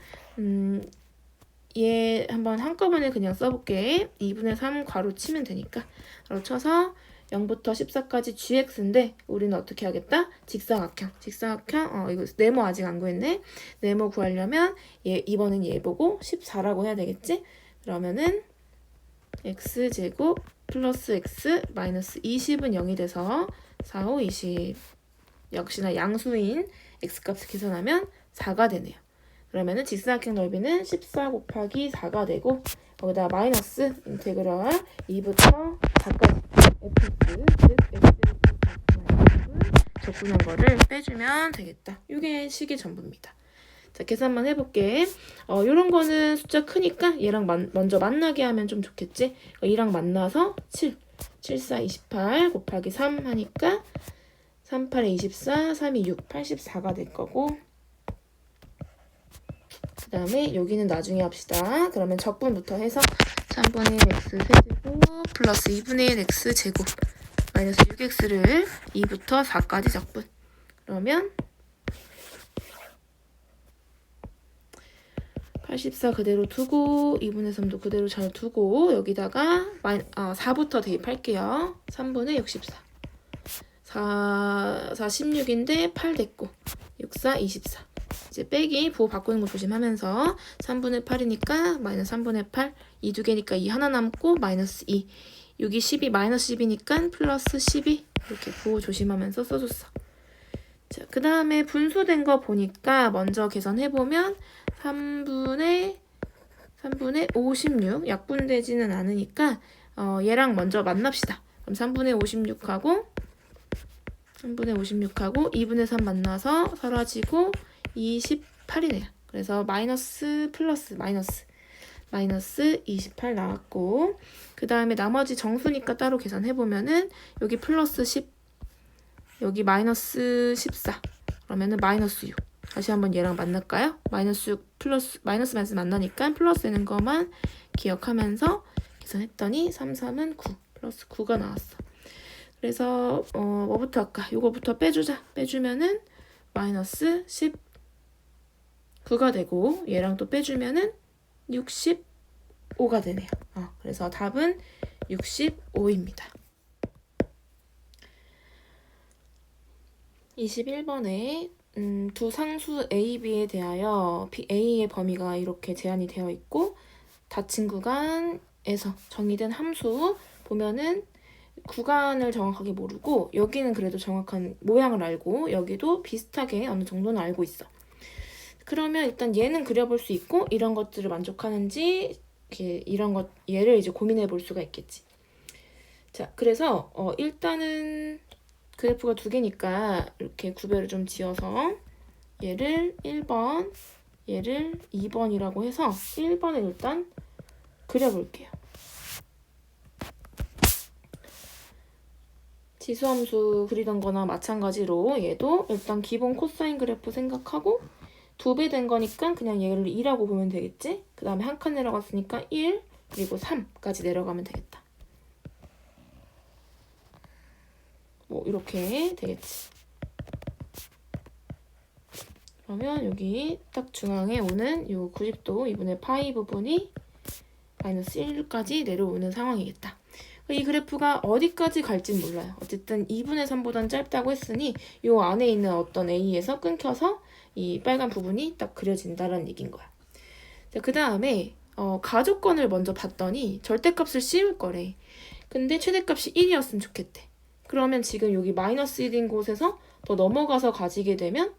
얘 한번 한꺼번에 그냥 써볼게. 2분의 3 괄호 치면 되니까. 괄호 쳐서 0부터 14까지 gx인데 우리는 어떻게 하겠다? 직사각형. 이거 네모 아직 안 구했네. 네모 구하려면 이번엔 얘 보고 14라고 해야 되겠지? 그러면은 x제곱 플러스 x 마이너스 20은 0이 돼서 4, 5, 20. 역시나 양수인 x값을 계산하면 4가 되네요. 그러면은 직사각형 넓이는 14 곱하기 4가 되고, 거기다 마이너스 인테그럴 2부터 4까지 fx, 즉 x를 적분한 거를 빼주면 되겠다. 이게 식의 전부입니다. 자, 계산만 해볼게. 요런 거는 숫자 크니까 얘랑 먼저 만나게 하면 좀 좋겠지? 2랑 만나서 7, 4, 28 곱하기 3 하니까 3, 8에 24, 3이 6, 84가 될 거고, 그 다음에 여기는 나중에 합시다. 그러면 적분부터 해서 3분의 1 x 세제곱 플러스 2분의 1 x 제곱 마이너스 6x를 2부터 4까지 적분. 그러면 84 그대로 두고 2분의 3도 그대로 잘 두고 여기다가 4부터 대입할게요. 3분의 64. 4, 16인데 8 됐고 64, 24. 이제 빼기 부호 바꾸는 거 조심하면서 3분의 8이니까 마이너스 3분의 8, 2 두 개니까 2 하나 남고 마이너스 2. 6이 12, 마이너스 10이니까 플러스 12. 이렇게 부호 조심하면서 써줬어. 자, 그 다음에 분수된 거 보니까 먼저 계산해보면 3분의 56, 약분되지는 않으니까 얘랑 먼저 만납시다. 그럼 3분의 56하고 2분의 3 만나서 사라지고 28이네요. 그래서 마이너스 플러스 마이너스 28 나왔고, 그 다음에 나머지 정수니까 따로 계산해보면은 여기 플러스 10, 여기 마이너스 14, 그러면은 마이너스 6. 다시 한번 얘랑 만날까요? 마이너스 6 플러스 마이너스 만나니까 플러스 되는 것만 기억하면서 계산했더니 3, 3은 9 플러스 9가 나왔어. 그래서 뭐부터 할까? 요거부터 빼주자. 빼주면은 마이너스 19가 되고, 얘랑 또 빼주면은 65가 되네요. 그래서 답은 65입니다. 21번에 두 상수 A, B에 대하여 A의 범위가 이렇게 제한이 되어 있고, 닫힌 구간에서 정의된 함수 보면은 구간을 정확하게 모르고 여기는 그래도 정확한 모양을 알고 여기도 비슷하게 어느 정도는 알고 있어. 그러면 일단 얘는 그려볼 수 있고 이런 것들을 만족하는지 얘를 이제 고민해 볼 수가 있겠지. 자, 그래서 일단은 그래프가 두 개니까 이렇게 구별을 좀 지어서 얘를 1번, 얘를 2번이라고 해서 1번을 일단 그려볼게요. 지수함수 그리던 거나 마찬가지로 얘도 일단 기본 코사인 그래프 생각하고 2배 된 거니까 그냥 얘를 2라고 보면 되겠지? 그 다음에 한 칸 내려갔으니까 1, 그리고 3까지 내려가면 되겠다. 뭐 이렇게 되겠지. 그러면 여기 딱 중앙에 오는 요 90도 2분의 파이 부분이 마이너스 1까지 내려오는 상황이겠다. 이 그래프가 어디까지 갈진 몰라요. 어쨌든 2분의 3보다는 짧다고 했으니 요 안에 있는 어떤 A에서 끊겨서 이 빨간 부분이 딱 그려진다라는 얘기인 거야. 자, 그 다음에 가족권을 먼저 봤더니 절대값을 씌울 거래. 근데 최대값이 1이었으면 좋겠대. 그러면 지금 여기 마이너스 1인 곳에서 더 넘어가서 가지게 되면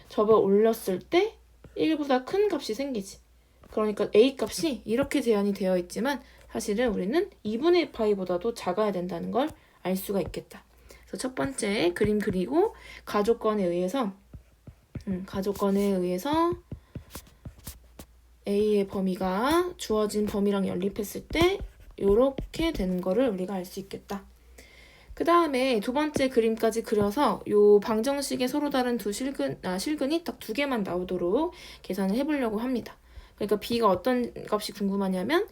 접어 올렸을 때 1보다 큰 값이 생기지. 그러니까 A 값이 이렇게 제한이 되어 있지만 사실은 우리는 2분의 파이보다도 작아야 된다는 걸 알 수가 있겠다. 그래서 첫 번째 그림 그리고 가족권에 의해서 A의 범위가 주어진 범위랑 연립했을 때 이렇게 되는 거를 우리가 알 수 있겠다. 그 다음에 두 번째 그림까지 그려서 요 방정식에 서로 다른 두 실근이 딱 2개만 나오도록 계산을 해보려고 합니다. 그러니까 B가 어떤 값이 궁금하냐면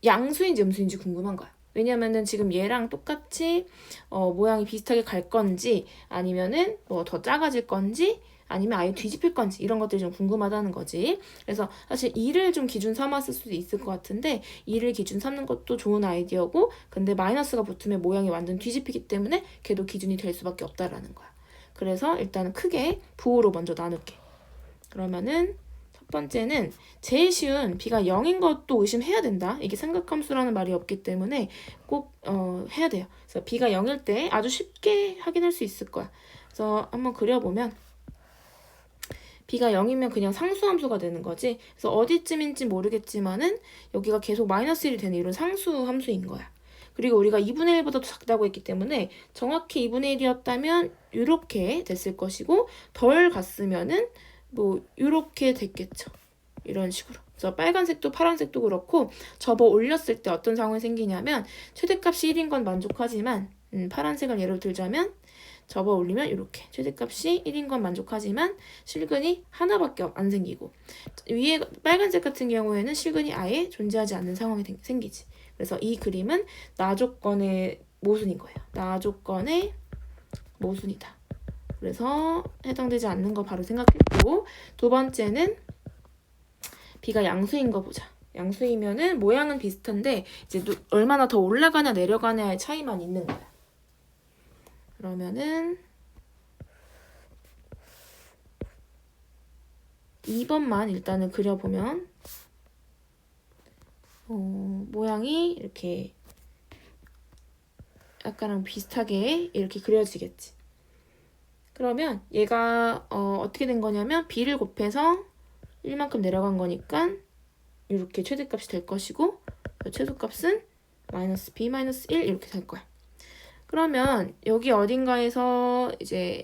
양수인지 음수인지 궁금한 거야. 왜냐면은 지금 얘랑 똑같이 모양이 비슷하게 갈 건지 아니면은 뭐 더 작아질 건지 아니면 아예 뒤집힐 건지 이런 것들이 좀 궁금하다는 거지. 그래서 사실 2를 좀 기준 삼았을 수도 있을 것 같은데 2를 기준 삼는 것도 좋은 아이디어고 근데 마이너스가 붙으면 모양이 완전 뒤집히기 때문에 걔도 기준이 될 수밖에 없다라는 거야. 그래서 일단은 크게 부호로 먼저 나눌게. 그러면은 첫 번째는 제일 쉬운 B가 0인 것도 의심해야 된다. 이게 삼각함수라는 말이 없기 때문에 꼭 해야 돼요. 그래서 B가 0일 때 아주 쉽게 확인할 수 있을 거야. 그래서 한번 그려보면 B가 0이면 그냥 상수함수가 되는 거지. 그래서 어디쯤인지 모르겠지만은 여기가 계속 마이너스 1이 되는 이런 상수함수인 거야. 그리고 우리가 2분의 1보다 더 작다고 했기 때문에 정확히 2분의 1이었다면 이렇게 됐을 것이고 덜 갔으면은 뭐 이렇게 됐겠죠. 이런 식으로. 그래서 빨간색도 파란색도 그렇고 접어 올렸을 때 어떤 상황이 생기냐면 최대값이 1인 건 만족하지만 파란색을 예로 들자면 접어 올리면 이렇게 최대값이 1인 건 만족하지만 실근이 하나밖에 안 생기고 위에 빨간색 같은 경우에는 실근이 아예 존재하지 않는 상황이 생기지. 그래서 이 그림은 나조건의 모순인 거예요. 나조건의 모순이다. 그래서 해당되지 않는 거 바로 생각했고 두 번째는 B가 양수인 거 보자. 양수이면은 모양은 비슷한데 이제 얼마나 더 올라가냐 내려가냐의 차이만 있는 거야. 그러면은 2번만 일단은 그려보면 모양이 이렇게 아까랑 비슷하게 이렇게 그려지겠지. 그러면 얘가 어떻게 된 거냐면 B를 곱해서 1만큼 내려간 거니까 이렇게 최대값이 될 것이고 최소값은 마이너스 B 마이너스 1 이렇게 될 거야. 그러면 여기 어딘가에서 이제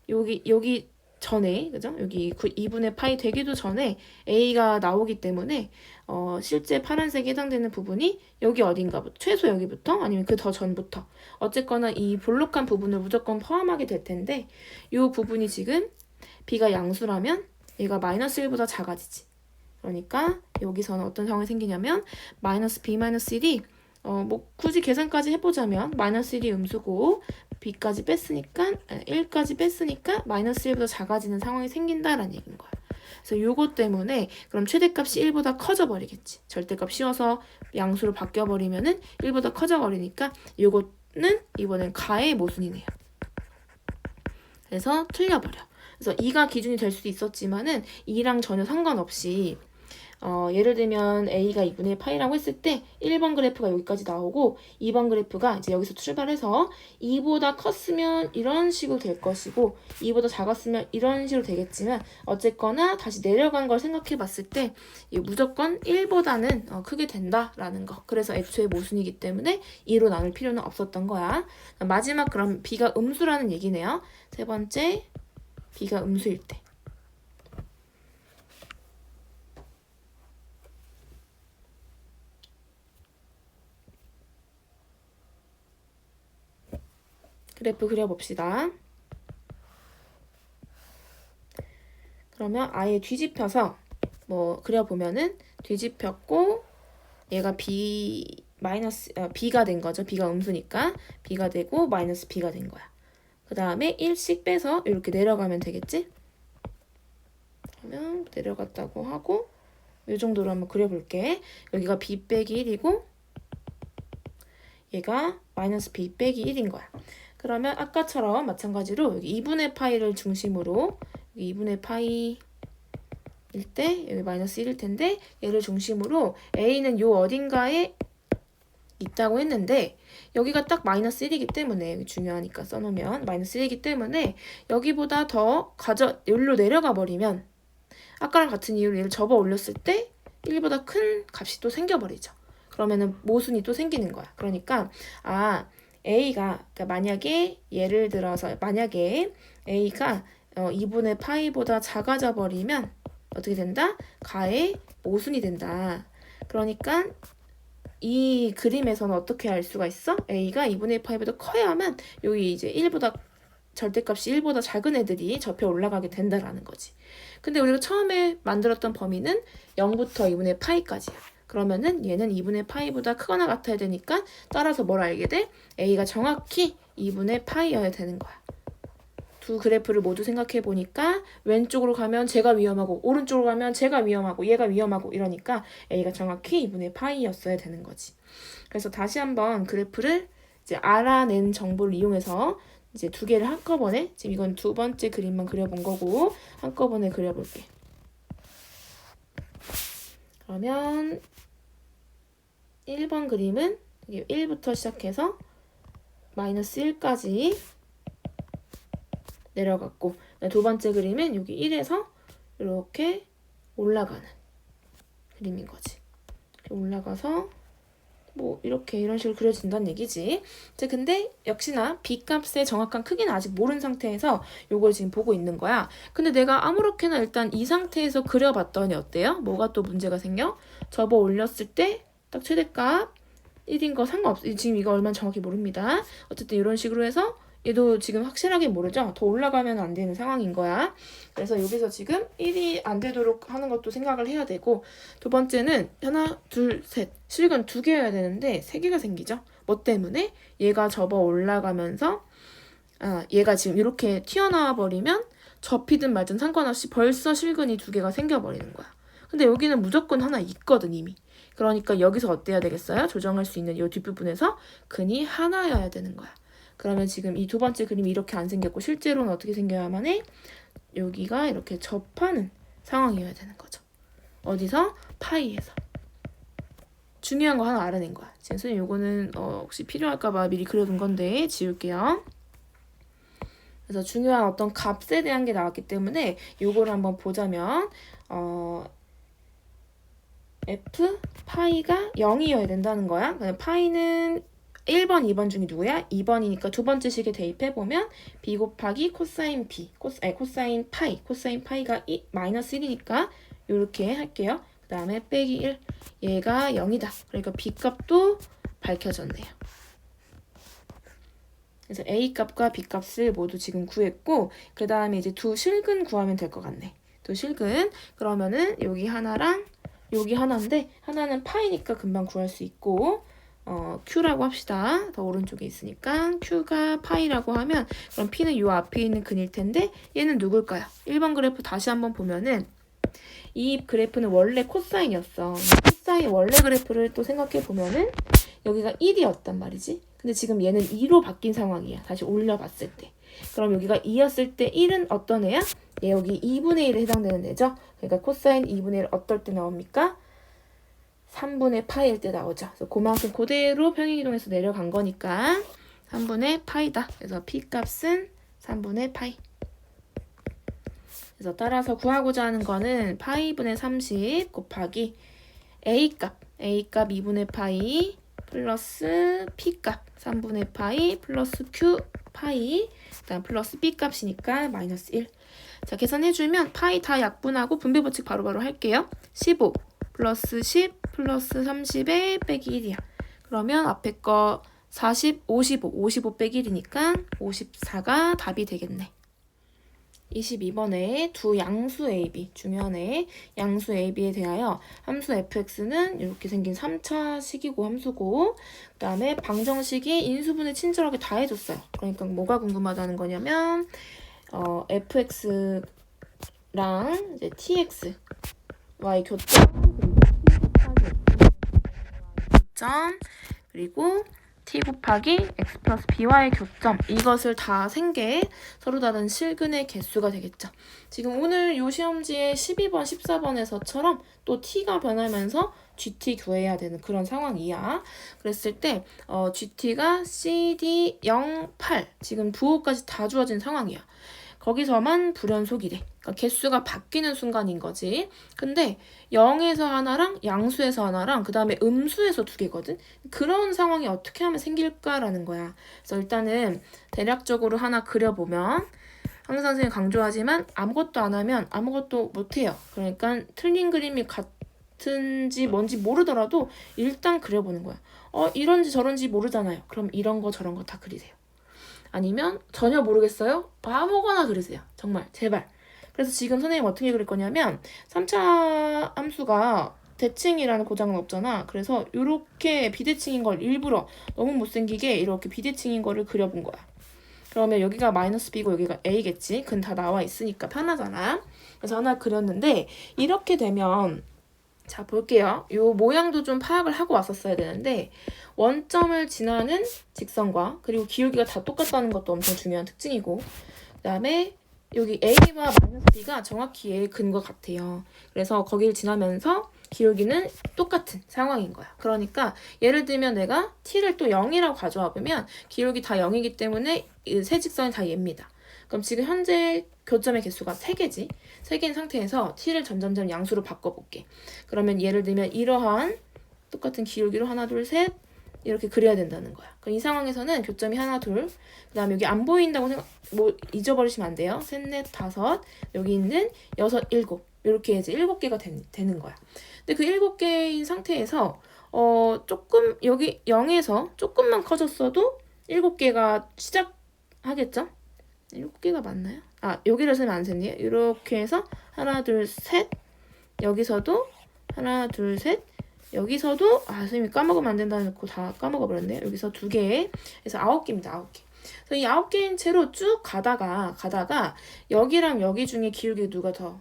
여기 전에 그죠? 여기 2분의 파이 되기도 전에 A가 나오기 때문에 실제 파란색에 해당되는 부분이 여기 어딘가부터 최소 여기부터 아니면 그 더 전부터 어쨌거나 이 볼록한 부분을 무조건 포함하게 될 텐데 이 부분이 지금 B가 양수라면 얘가 마이너스 1보다 작아지지. 그러니까 여기서는 어떤 상황이 생기냐면 마이너스 B 마이너스 1이 뭐 굳이 계산까지 해보자면 마이너스 1이 음수고 B까지 뺐으니까 1까지 뺐으니까 마이너스 1보다 작아지는 상황이 생긴다라는 얘기인 거야. 그래서 요거 때문에 그럼 최대값이 1보다 커져 버리겠지. 절대값 씌워서 양수로 바뀌어 버리면은 1보다 커져 버리니까 요거는 이번엔 가의 모순이네요. 그래서 틀려버려. 그래서 2가 기준이 될 수도 있었지만은 2랑 전혀 상관없이 예를 들면 A가 2분의 파이라고 했을 때 1번 그래프가 여기까지 나오고 2번 그래프가 이제 여기서 출발해서 2보다 컸으면 이런 식으로 될 것이고 2보다 작았으면 이런 식으로 되겠지만 어쨌거나 다시 내려간 걸 생각해 봤을 때 무조건 1보다는 크게 된다라는 거. 그래서 애초에 모순이기 때문에 2로 나눌 필요는 없었던 거야. 마지막 그럼 B가 음수라는 얘기네요. 세 번째 B가 음수일 때. 그래프 그려봅시다. 그러면 아예 뒤집혀서 뭐 그려보면은 뒤집혔고 얘가 b가 된 거죠. b가 음수니까 b가 되고 마이너스 b가 된 거야. 그 다음에 1씩 빼서 이렇게 내려가면 되겠지? 그러면 내려갔다고 하고 이 정도로 한번 그려볼게. 여기가 b 빼기 1이고 얘가 마이너스 b 빼기 1인 거야. 그러면 아까처럼 마찬가지로 여기 2분의 파이를 중심으로 2분의 파이일 때 여기 마이너스 1일 텐데 얘를 중심으로 a는 요 어딘가에 있다고 했는데 여기가 딱 마이너스 1이기 때문에 여기 중요하니까 써놓으면 마이너스 1이기 때문에 여기보다 더 여기로 내려가 버리면 아까랑 같은 이유로 얘를 접어 올렸을 때 1보다 큰 값이 또 생겨버리죠. 그러면은 모순이 또 생기는 거야. 그러니까 A가 그러니까 만약에 예를 들어서 만약에 A가 2분의 파이보다 작아져 버리면 어떻게 된다? 가의 모순이 된다. 그러니까 이 그림에서는 어떻게 알 수가 있어? A가 2분의 파이보다 커야만 여기 이제 1보다 절대값이 1보다 작은 애들이 접혀 올라가게 된다라는 거지. 근데 우리가 처음에 만들었던 범위는 0부터 2분의 파이까지야. 그러면은 얘는 2분의 파이보다 크거나 같아야 되니까 따라서 뭘 알게 돼? A가 정확히 2분의 파이여야 되는 거야. 두 그래프를 모두 생각해 보니까 왼쪽으로 가면 제가 위험하고 오른쪽으로 가면 제가 위험하고 얘가 위험하고 이러니까 A가 정확히 2분의 파이였어야 되는 거지. 그래서 다시 한번 그래프를 이제 알아낸 정보를 이용해서 이제 두 개를 한꺼번에 지금 이건 두 번째 그림만 그려본 거고 한꺼번에 그려볼게. 그러면 1번 그림은 1부터 시작해서 마이너스 1까지 내려갔고 두 번째 그림은 여기 1에서 이렇게 올라가는 그림인 거지. 이렇게 올라가서 뭐 이렇게 이런 식으로 그려진다는 얘기지. 이제 근데 역시나 b 값의 정확한 크기는 아직 모르는 상태에서 요걸 지금 보고 있는 거야. 근데 내가 아무렇게나 일단 이 상태에서 그려봤더니 어때요? 뭐가 또 문제가 생겨? 접어 올렸을 때 딱 최대값 1인 거 상관없어. 지금 이거 얼마나 정확히 모릅니다. 어쨌든 이런 식으로 해서 얘도 지금 확실하게 모르죠? 더 올라가면 안 되는 상황인 거야. 그래서 여기서 지금 1이 안 되도록 하는 것도 생각을 해야 되고 두 번째는 하나, 둘, 셋 실근 2개여야 되는데 3개가 생기죠? 뭐 때문에? 얘가 접어 올라가면서 얘가 지금 이렇게 튀어나와 버리면 접히든 말든 상관없이 벌써 실근이 2개가 생겨버리는 거야. 근데 여기는 무조건 하나 있거든 이미. 그러니까 여기서 어때야 되겠어요? 조정할 수 있는 이 뒷부분에서 근이 하나여야 되는 거야. 그러면 지금 이 두 번째 그림이 이렇게 안 생겼고 실제로는 어떻게 생겨야만 해? 여기가 이렇게 접하는 상황이어야 되는 거죠. 어디서? 파이에서. 중요한 거 하나 알아낸 거야. 지금 선생님 요거는 혹시 필요할까봐 미리 그려둔 건데 지울게요. 그래서 중요한 어떤 값에 대한 게 나왔기 때문에 요거를 한번 보자면 f 파이가 0이어야 된다는 거야. 그냥 파이는 1번, 2번 중에 누구야? 2번이니까 두 번째 식에 대입해보면 b 곱하기 코사인 b, 코사인 파이, 코사인 파이가 마이너스 1이니까 이렇게 할게요. 그 다음에 빼기 1, 얘가 0이다. 그러니까 b 값도 밝혀졌네요. 그래서 a 값과 b 값을 모두 지금 구했고 그 다음에 이제 두 실근 구하면 될 것 같네. 두 실근. 그러면은 여기 하나랑 여기 하나인데 하나는 파이니까 금방 구할 수 있고 Q라고 합시다. 더 오른쪽에 있으니까 Q가 파이라고 하면 그럼 P는 요 앞에 있는 근일 텐데 얘는 누굴까요? 1번 그래프 다시 한번 보면은 이 그래프는 원래 코사인이었어. 코사인 원래 그래프를 또 생각해 보면은 여기가 1이었단 말이지. 근데 지금 얘는 2로 바뀐 상황이야. 다시 올려봤을 때. 그럼 여기가 2였을 때 1은 어떤 애야? 얘 여기 2분의 1에 해당되는 애죠. 그러니까 코사인 2분의 1 어떨 때 나옵니까? 3분의 파이일 때 나오죠. 그래서 그만큼 그대로 평행이동해서 내려간 거니까 3분의 파이다. 그래서 p 값은 3분의 파이. 그래서 따라서 구하고자 하는 거는 파이분의 30 곱하기 a값 2분의 파이 플러스 p값 3분의 파이 플러스 q 파이 그다음 플러스 b값이니까 마이너스 1. 자, 계산해주면 파이 다 약분하고 분배 법칙 바로바로 할게요. 15 플러스 10 플러스 30에 빼기 1이야. 그러면 앞에 거 40, 55 빼기 1이니까 54가 답이 되겠네. 22번에 두 양수 AB, 중요하네. 양수 AB에 대하여 함수 fx는 이렇게 생긴 3차 식이고 함수고, 그 다음에 방정식이 인수분해 친절하게 다 해줬어요. 그러니까 뭐가 궁금하다는 거냐면 fx랑 이제 tx y 교점 그리고 t 곱하기 x 플러스 b와의 교점, 이것을 다 생게 서로 다른 실근의 개수가 되겠죠. 지금 오늘 요 시험지에 12번, 14번에서처럼 또 t가 변하면서 gt 구해야 되는 그런 상황이야. 그랬을 때 gt가 cd 0, 8 지금 부호까지 다 주어진 상황이야. 거기서만 불연속이래. 그러니까 개수가 바뀌는 순간인 거지. 근데 0에서 하나랑 양수에서 하나랑 그 다음에 음수에서 두 개거든. 그런 상황이 어떻게 하면 생길까라는 거야. 그래서 일단은 대략적으로 하나 그려보면, 항상 선생님이 강조하지만 아무것도 안 하면 아무것도 못해요. 그러니까 틀린 그림이 같은지 뭔지 모르더라도 일단 그려보는 거야. 이런지 저런지 모르잖아요. 그럼 이런 거 저런 거 다 그리세요. 아니면 전혀 모르겠어요? 아무거나 그리세요. 정말 제발. 그래서 지금 선생님 어떻게 그릴 거냐면 3차 함수가 대칭이라는 고장은 없잖아. 그래서 이렇게 비대칭인 걸 일부러 너무 못생기게 이렇게 비대칭인 거를 그려본 거야. 그러면 여기가 마이너스 b고 여기가 a겠지. 그건 다 나와 있으니까 편하잖아. 그래서 하나 그렸는데 이렇게 되면, 자 볼게요. 요 모양도 좀 파악을 하고 왔었어야 되는데, 원점을 지나는 직선과 그리고 기울기가 다 똑같다는 것도 엄청 중요한 특징이고, 그 다음에 여기 a와 마이너스 b가 정확히 얘의 근과 같아요. 그래서 거기를 지나면서 기울기는 똑같은 상황인 거야. 그러니까 예를 들면 내가 t를 또 0이라고 가져와 보면 기울기 다 0이기 때문에 이 세 직선이 다 얘입니다. 그럼 지금 현재 교점의 개수가 3개지. 3개인 상태에서 t를 점점점 양수로 바꿔볼게. 그러면 예를 들면 이러한 똑같은 기울기로 하나, 둘, 셋 이렇게 그려야 된다는 거야. 그럼 이 상황에서는 교점이 하나, 둘, 그 다음에 여기 안 보인다고 잊어버리시면 안 돼요. 셋, 넷, 다섯, 여기 있는 여섯, 일곱, 이렇게 이제 7개가 되는 거야. 근데 그 7개인 상태에서 조금 여기 0에서 조금만 커졌어도 7개가 시작하겠죠? 7개가 맞나요? 여기를 쓰면 안 샜네요. 이렇게 해서 하나, 둘, 셋, 여기서도 하나, 둘, 셋, 여기서도 선생님이 까먹으면 안 된다는 거 다 까먹어버렸네요. 여기서 2개, 그래서 9개입니다. 9개. 그래서 이 9개인 채로 쭉 가다가 여기랑 여기 중에 기울기 누가 더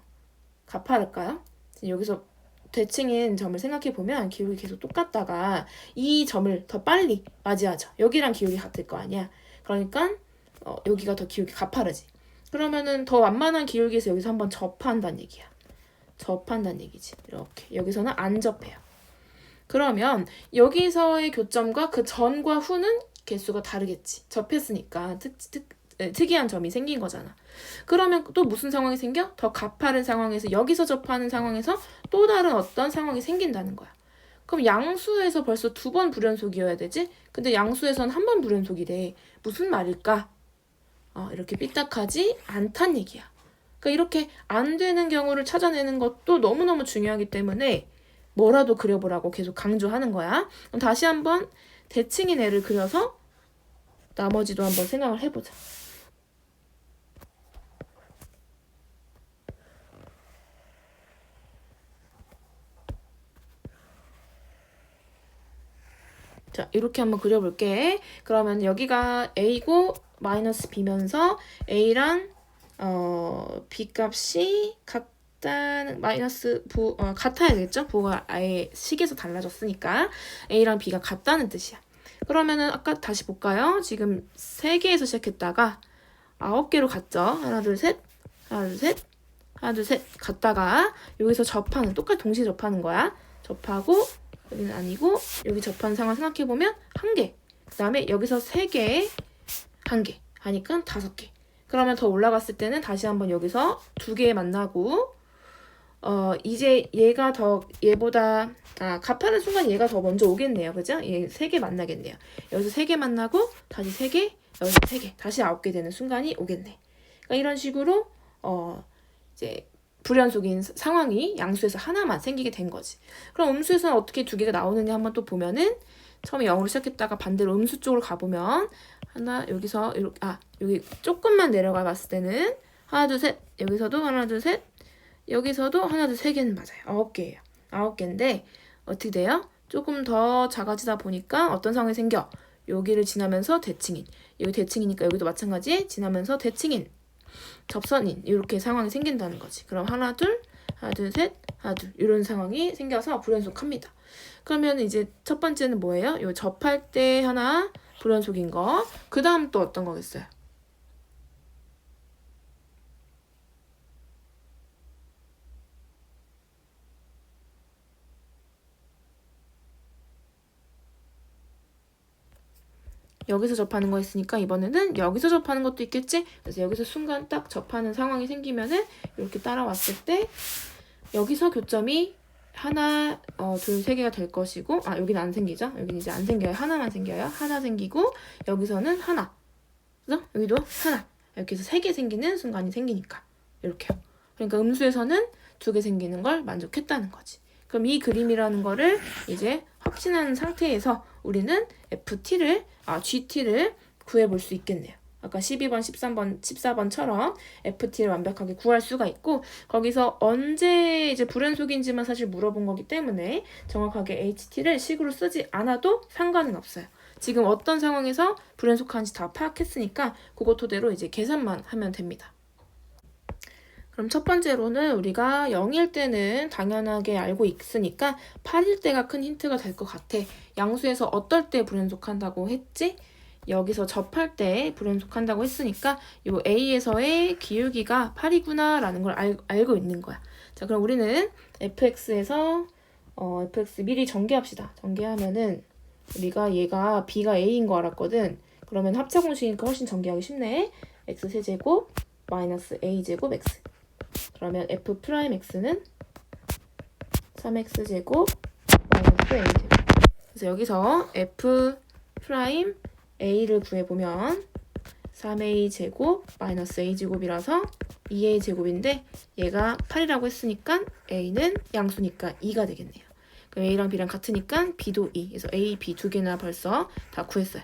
가파를까요? 여기서 대칭인 점을 생각해보면 기울기 계속 똑같다가 이 점을 더 빨리 맞이하죠. 여기랑 기울기 같을 거 아니야. 그러니까 여기가 더 기울기 가파르지. 그러면은 더 완만한 기울기에서 여기서 한번 접한다는 얘기야. 접한다는 얘기지. 이렇게. 여기서는 안 접해요. 그러면 여기서의 교점과 그 전과 후는 개수가 다르겠지. 접했으니까 특이한 점이 생긴 거잖아. 그러면 또 무슨 상황이 생겨? 더 가파른 상황에서 여기서 접하는 상황에서 또 다른 어떤 상황이 생긴다는 거야. 그럼 양수에서 벌써 2번 불연속이어야 되지? 근데 양수에서는 1번 불연속이래. 무슨 말일까? 이렇게 삐딱하지 않단 얘기야. 그러니까 이렇게 안 되는 경우를 찾아내는 것도 너무너무 중요하기 때문에 뭐라도 그려보라고 계속 강조하는 거야. 그럼 다시 한번 대칭인 애를 그려서 나머지도 한번 생각을 해보자. 자, 이렇게 한번 그려볼게. 그러면 여기가 a고 마이너스 b면서 a랑 b 값이 같다는 같아야 되겠죠? 부호가 아예 식에서 달라졌으니까 a랑 b가 같다는 뜻이야. 그러면은 아까 다시 볼까요? 지금 3개에서 시작했다가 9개로 갔죠. 하나, 둘, 셋, 하나, 둘, 셋, 하나, 둘, 셋 갔다가 여기서 접하는, 똑같이 동시에 접하는 거야. 접하고 여기는 아니고 여기 접하는 상황 생각해보면 1개, 그 다음에 여기서 3개, 1개 하니까 5개. 그러면 더 올라갔을 때는 다시 한번 여기서 2개 만나고 이제 얘가 더 얘보다 가파른 순간 얘가 더 먼저 오겠네요. 그죠? 얘 3개 만나겠네요. 여기서 3개 만나고 다시 3개, 여기서 3개, 다시 9개 되는 순간이 오겠네. 그러니까 이런 식으로 이제 불연속인 상황이 양수에서 하나만 생기게 된 거지. 그럼 음수에서는 어떻게 2개가 나오느냐 한번 또 보면은, 처음에 0으로 시작했다가 반대로 음수 쪽으로 가보면 하나 여기서 이렇게 여기 조금만 내려가 봤을 때는 하나 둘 셋 여기서도 하나 둘 셋 여기서도 하나 둘 세 개는 맞아요. 9개예요. 9개인데 어떻게 돼요? 조금 더 작아지다 보니까 어떤 상황이 생겨? 여기를 지나면서 대칭인 여기 대칭이니까 여기도 마찬가지 지나면서 대칭인 접선인 이렇게 상황이 생긴다는 거지. 그럼 하나 둘 셋 하나 둘 이런 상황이 생겨서 불연속합니다. 그러면 이제 첫 번째는 뭐예요? 요 접할 때 하나 불연속인 거. 그 다음 또 어떤 거겠어요? 여기서 접하는 거 있으니까 이번에는 여기서 접하는 것도 있겠지? 그래서 여기서 순간 딱 접하는 상황이 생기면은 이렇게 따라왔을 때 여기서 교점이 하나, 둘, 세 개가 될 것이고 여기는 안 생기죠? 여기는 이제 안 생겨요. 하나만 생겨요. 하나 생기고 여기서는 하나. 그죠? 여기도 하나. 이렇게 해서 세 개 생기는 순간이 생기니까 이렇게요. 그러니까 음수에서는 2개 생기는 걸 만족했다는 거지. 그럼 이 그림이라는 거를 이제 확신한 상태에서 우리는 GT를 구해볼 수 있겠네요. 아까 12번, 13번, 14번처럼 FT를 완벽하게 구할 수가 있고 거기서 언제 이제 불연속인지만 사실 물어본 거기 때문에 정확하게 HT를 식으로 쓰지 않아도 상관은 없어요. 지금 어떤 상황에서 불연속한지 다 파악했으니까 그거 토대로 이제 계산만 하면 됩니다. 그럼 첫 번째로는 우리가 0일 때는 당연하게 알고 있으니까 8일 때가 큰 힌트가 될 것 같아. 양수에서 어떨 때 불연속한다고 했지? 여기서 접할 때 불연속한다고 했으니까 이 A에서의 기울기가 8이구나 라는 걸 알고 있는 거야. 자, 그럼 우리는 fx에서 fx 미리 전개합시다. 전개하면은 우리가 얘가 b가 a인 거 알았거든. 그러면 합차 공식이니까 훨씬 전개하기 쉽네. x 세제곱 마이너스 a제곱 x. 그러면 f'x는 3x제곱 마이너스 a제곱. 그래서 여기서 f'a를 구해보면 3a제곱 마이너스 a제곱이라서 2a제곱인데 얘가 8이라고 했으니까 a는 양수니까 2가 되겠네요. 그럼 a랑 b랑 같으니까 b도 2. 그래서 a, b 두 개나 벌써 다 구했어요.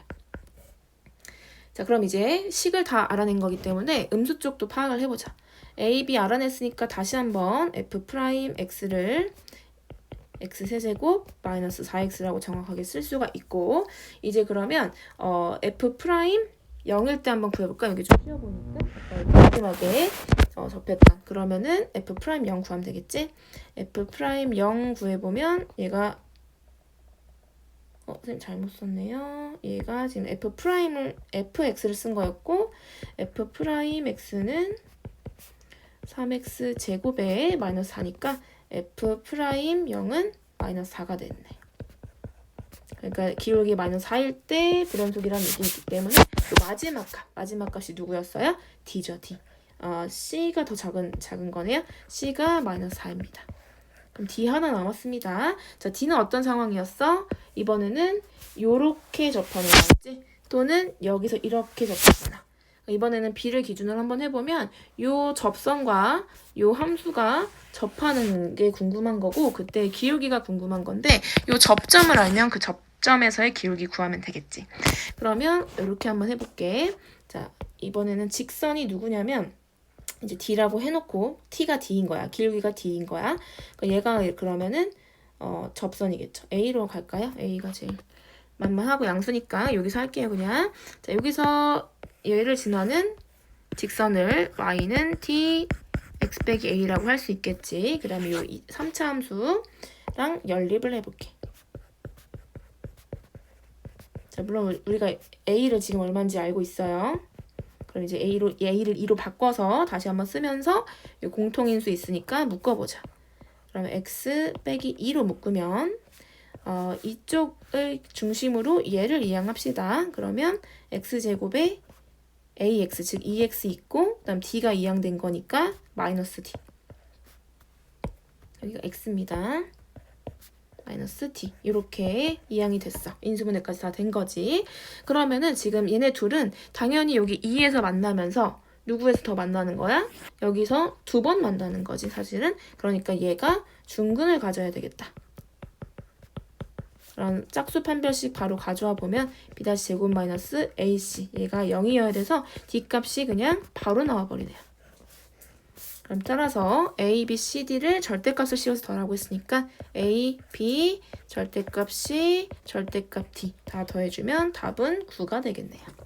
자, 그럼 이제 식을 다 알아낸 거기 때문에 음수 쪽도 파악을 해보자. a, b 알아냈으니까 다시 한번 f'x를 x세제곱 마이너스 4x라고 정확하게 쓸 수가 있고 이제 그러면 f' 0일 때 한번 구해볼까? 여기 좀 씌워보니까 마지막에 접했다. 그러면은 f' 0 구하면 되겠지? f' 0 구해보면 얘가 선생님 잘못 썼네요. 얘가 지금 fx를 쓴 거였고 f'x는 3x 제곱에 마이너스 4니까 f'0은 마이너스 4가 됐네. 그러니까 기울기 마이너스 4일 때 불연속이라는 얘기이기 때문에 또 마지막 값이 누구였어요? d죠, d. c가 더 작은 거네요. c가 마이너스 4입니다. 그럼 d 하나 남았습니다. 자, d는 어떤 상황이었어? 이번에는 요렇게 접하는 거였지? 또는 여기서 이렇게 접하잖아. 이번에는 b를 기준으로 한번 해보면 요 접선과 요 함수가 접하는 게 궁금한 거고 그때 기울기가 궁금한 건데 요 접점을 알면 그 접점에서의 기울기 구하면 되겠지. 그러면 이렇게 한번 해볼게. 자, 이번에는 직선이 누구냐면 이제 d라고 해놓고 t가 d인 거야. 기울기가 d인 거야. 그러니까 얘가 그러면은 접선이겠죠. a로 갈까요? a가 제일 만만하고 양수니까 여기서 할게요, 그냥. 자, 여기서 얘를 지나는 직선을 y는 t x 빼기 a라고 할 수 있겠지. 그 다음에 이 3차 함수랑 연립을 해볼게. 자, 물론 우리가 a를 지금 얼마인지 알고 있어요. 그럼 이제 a를 2로 바꿔서 다시 한번 쓰면서 공통인수 있으니까 묶어보자. 그러면 x 빼기 2로 묶으면 이쪽을 중심으로 얘를 이항합시다. 그러면 x제곱에 ax 즉 2x 있고 그 다음 d가 이항된 거니까 마이너스 d. 여기가 x입니다. 마이너스 d 이렇게 이항이 됐어. 인수분해까지 다 된 거지. 그러면은 지금 얘네 둘은 당연히 여기 2에서 만나면서 누구에서 더 만나는 거야? 여기서 2번 만나는 거지 사실은. 그러니까 얘가 중근을 가져야 되겠다. 그럼 짝수 판별식 바로 가져와 보면 b-제곱 마이너스 ac 얘가 0이어야 돼서 d값이 그냥 바로 나와버리네요. 그럼 따라서 a, b, c, d를 절대값을 씌워서 더하고 있으니까 a, b 절대값 c, 절대값 d 다 더해주면 답은 9가 되겠네요.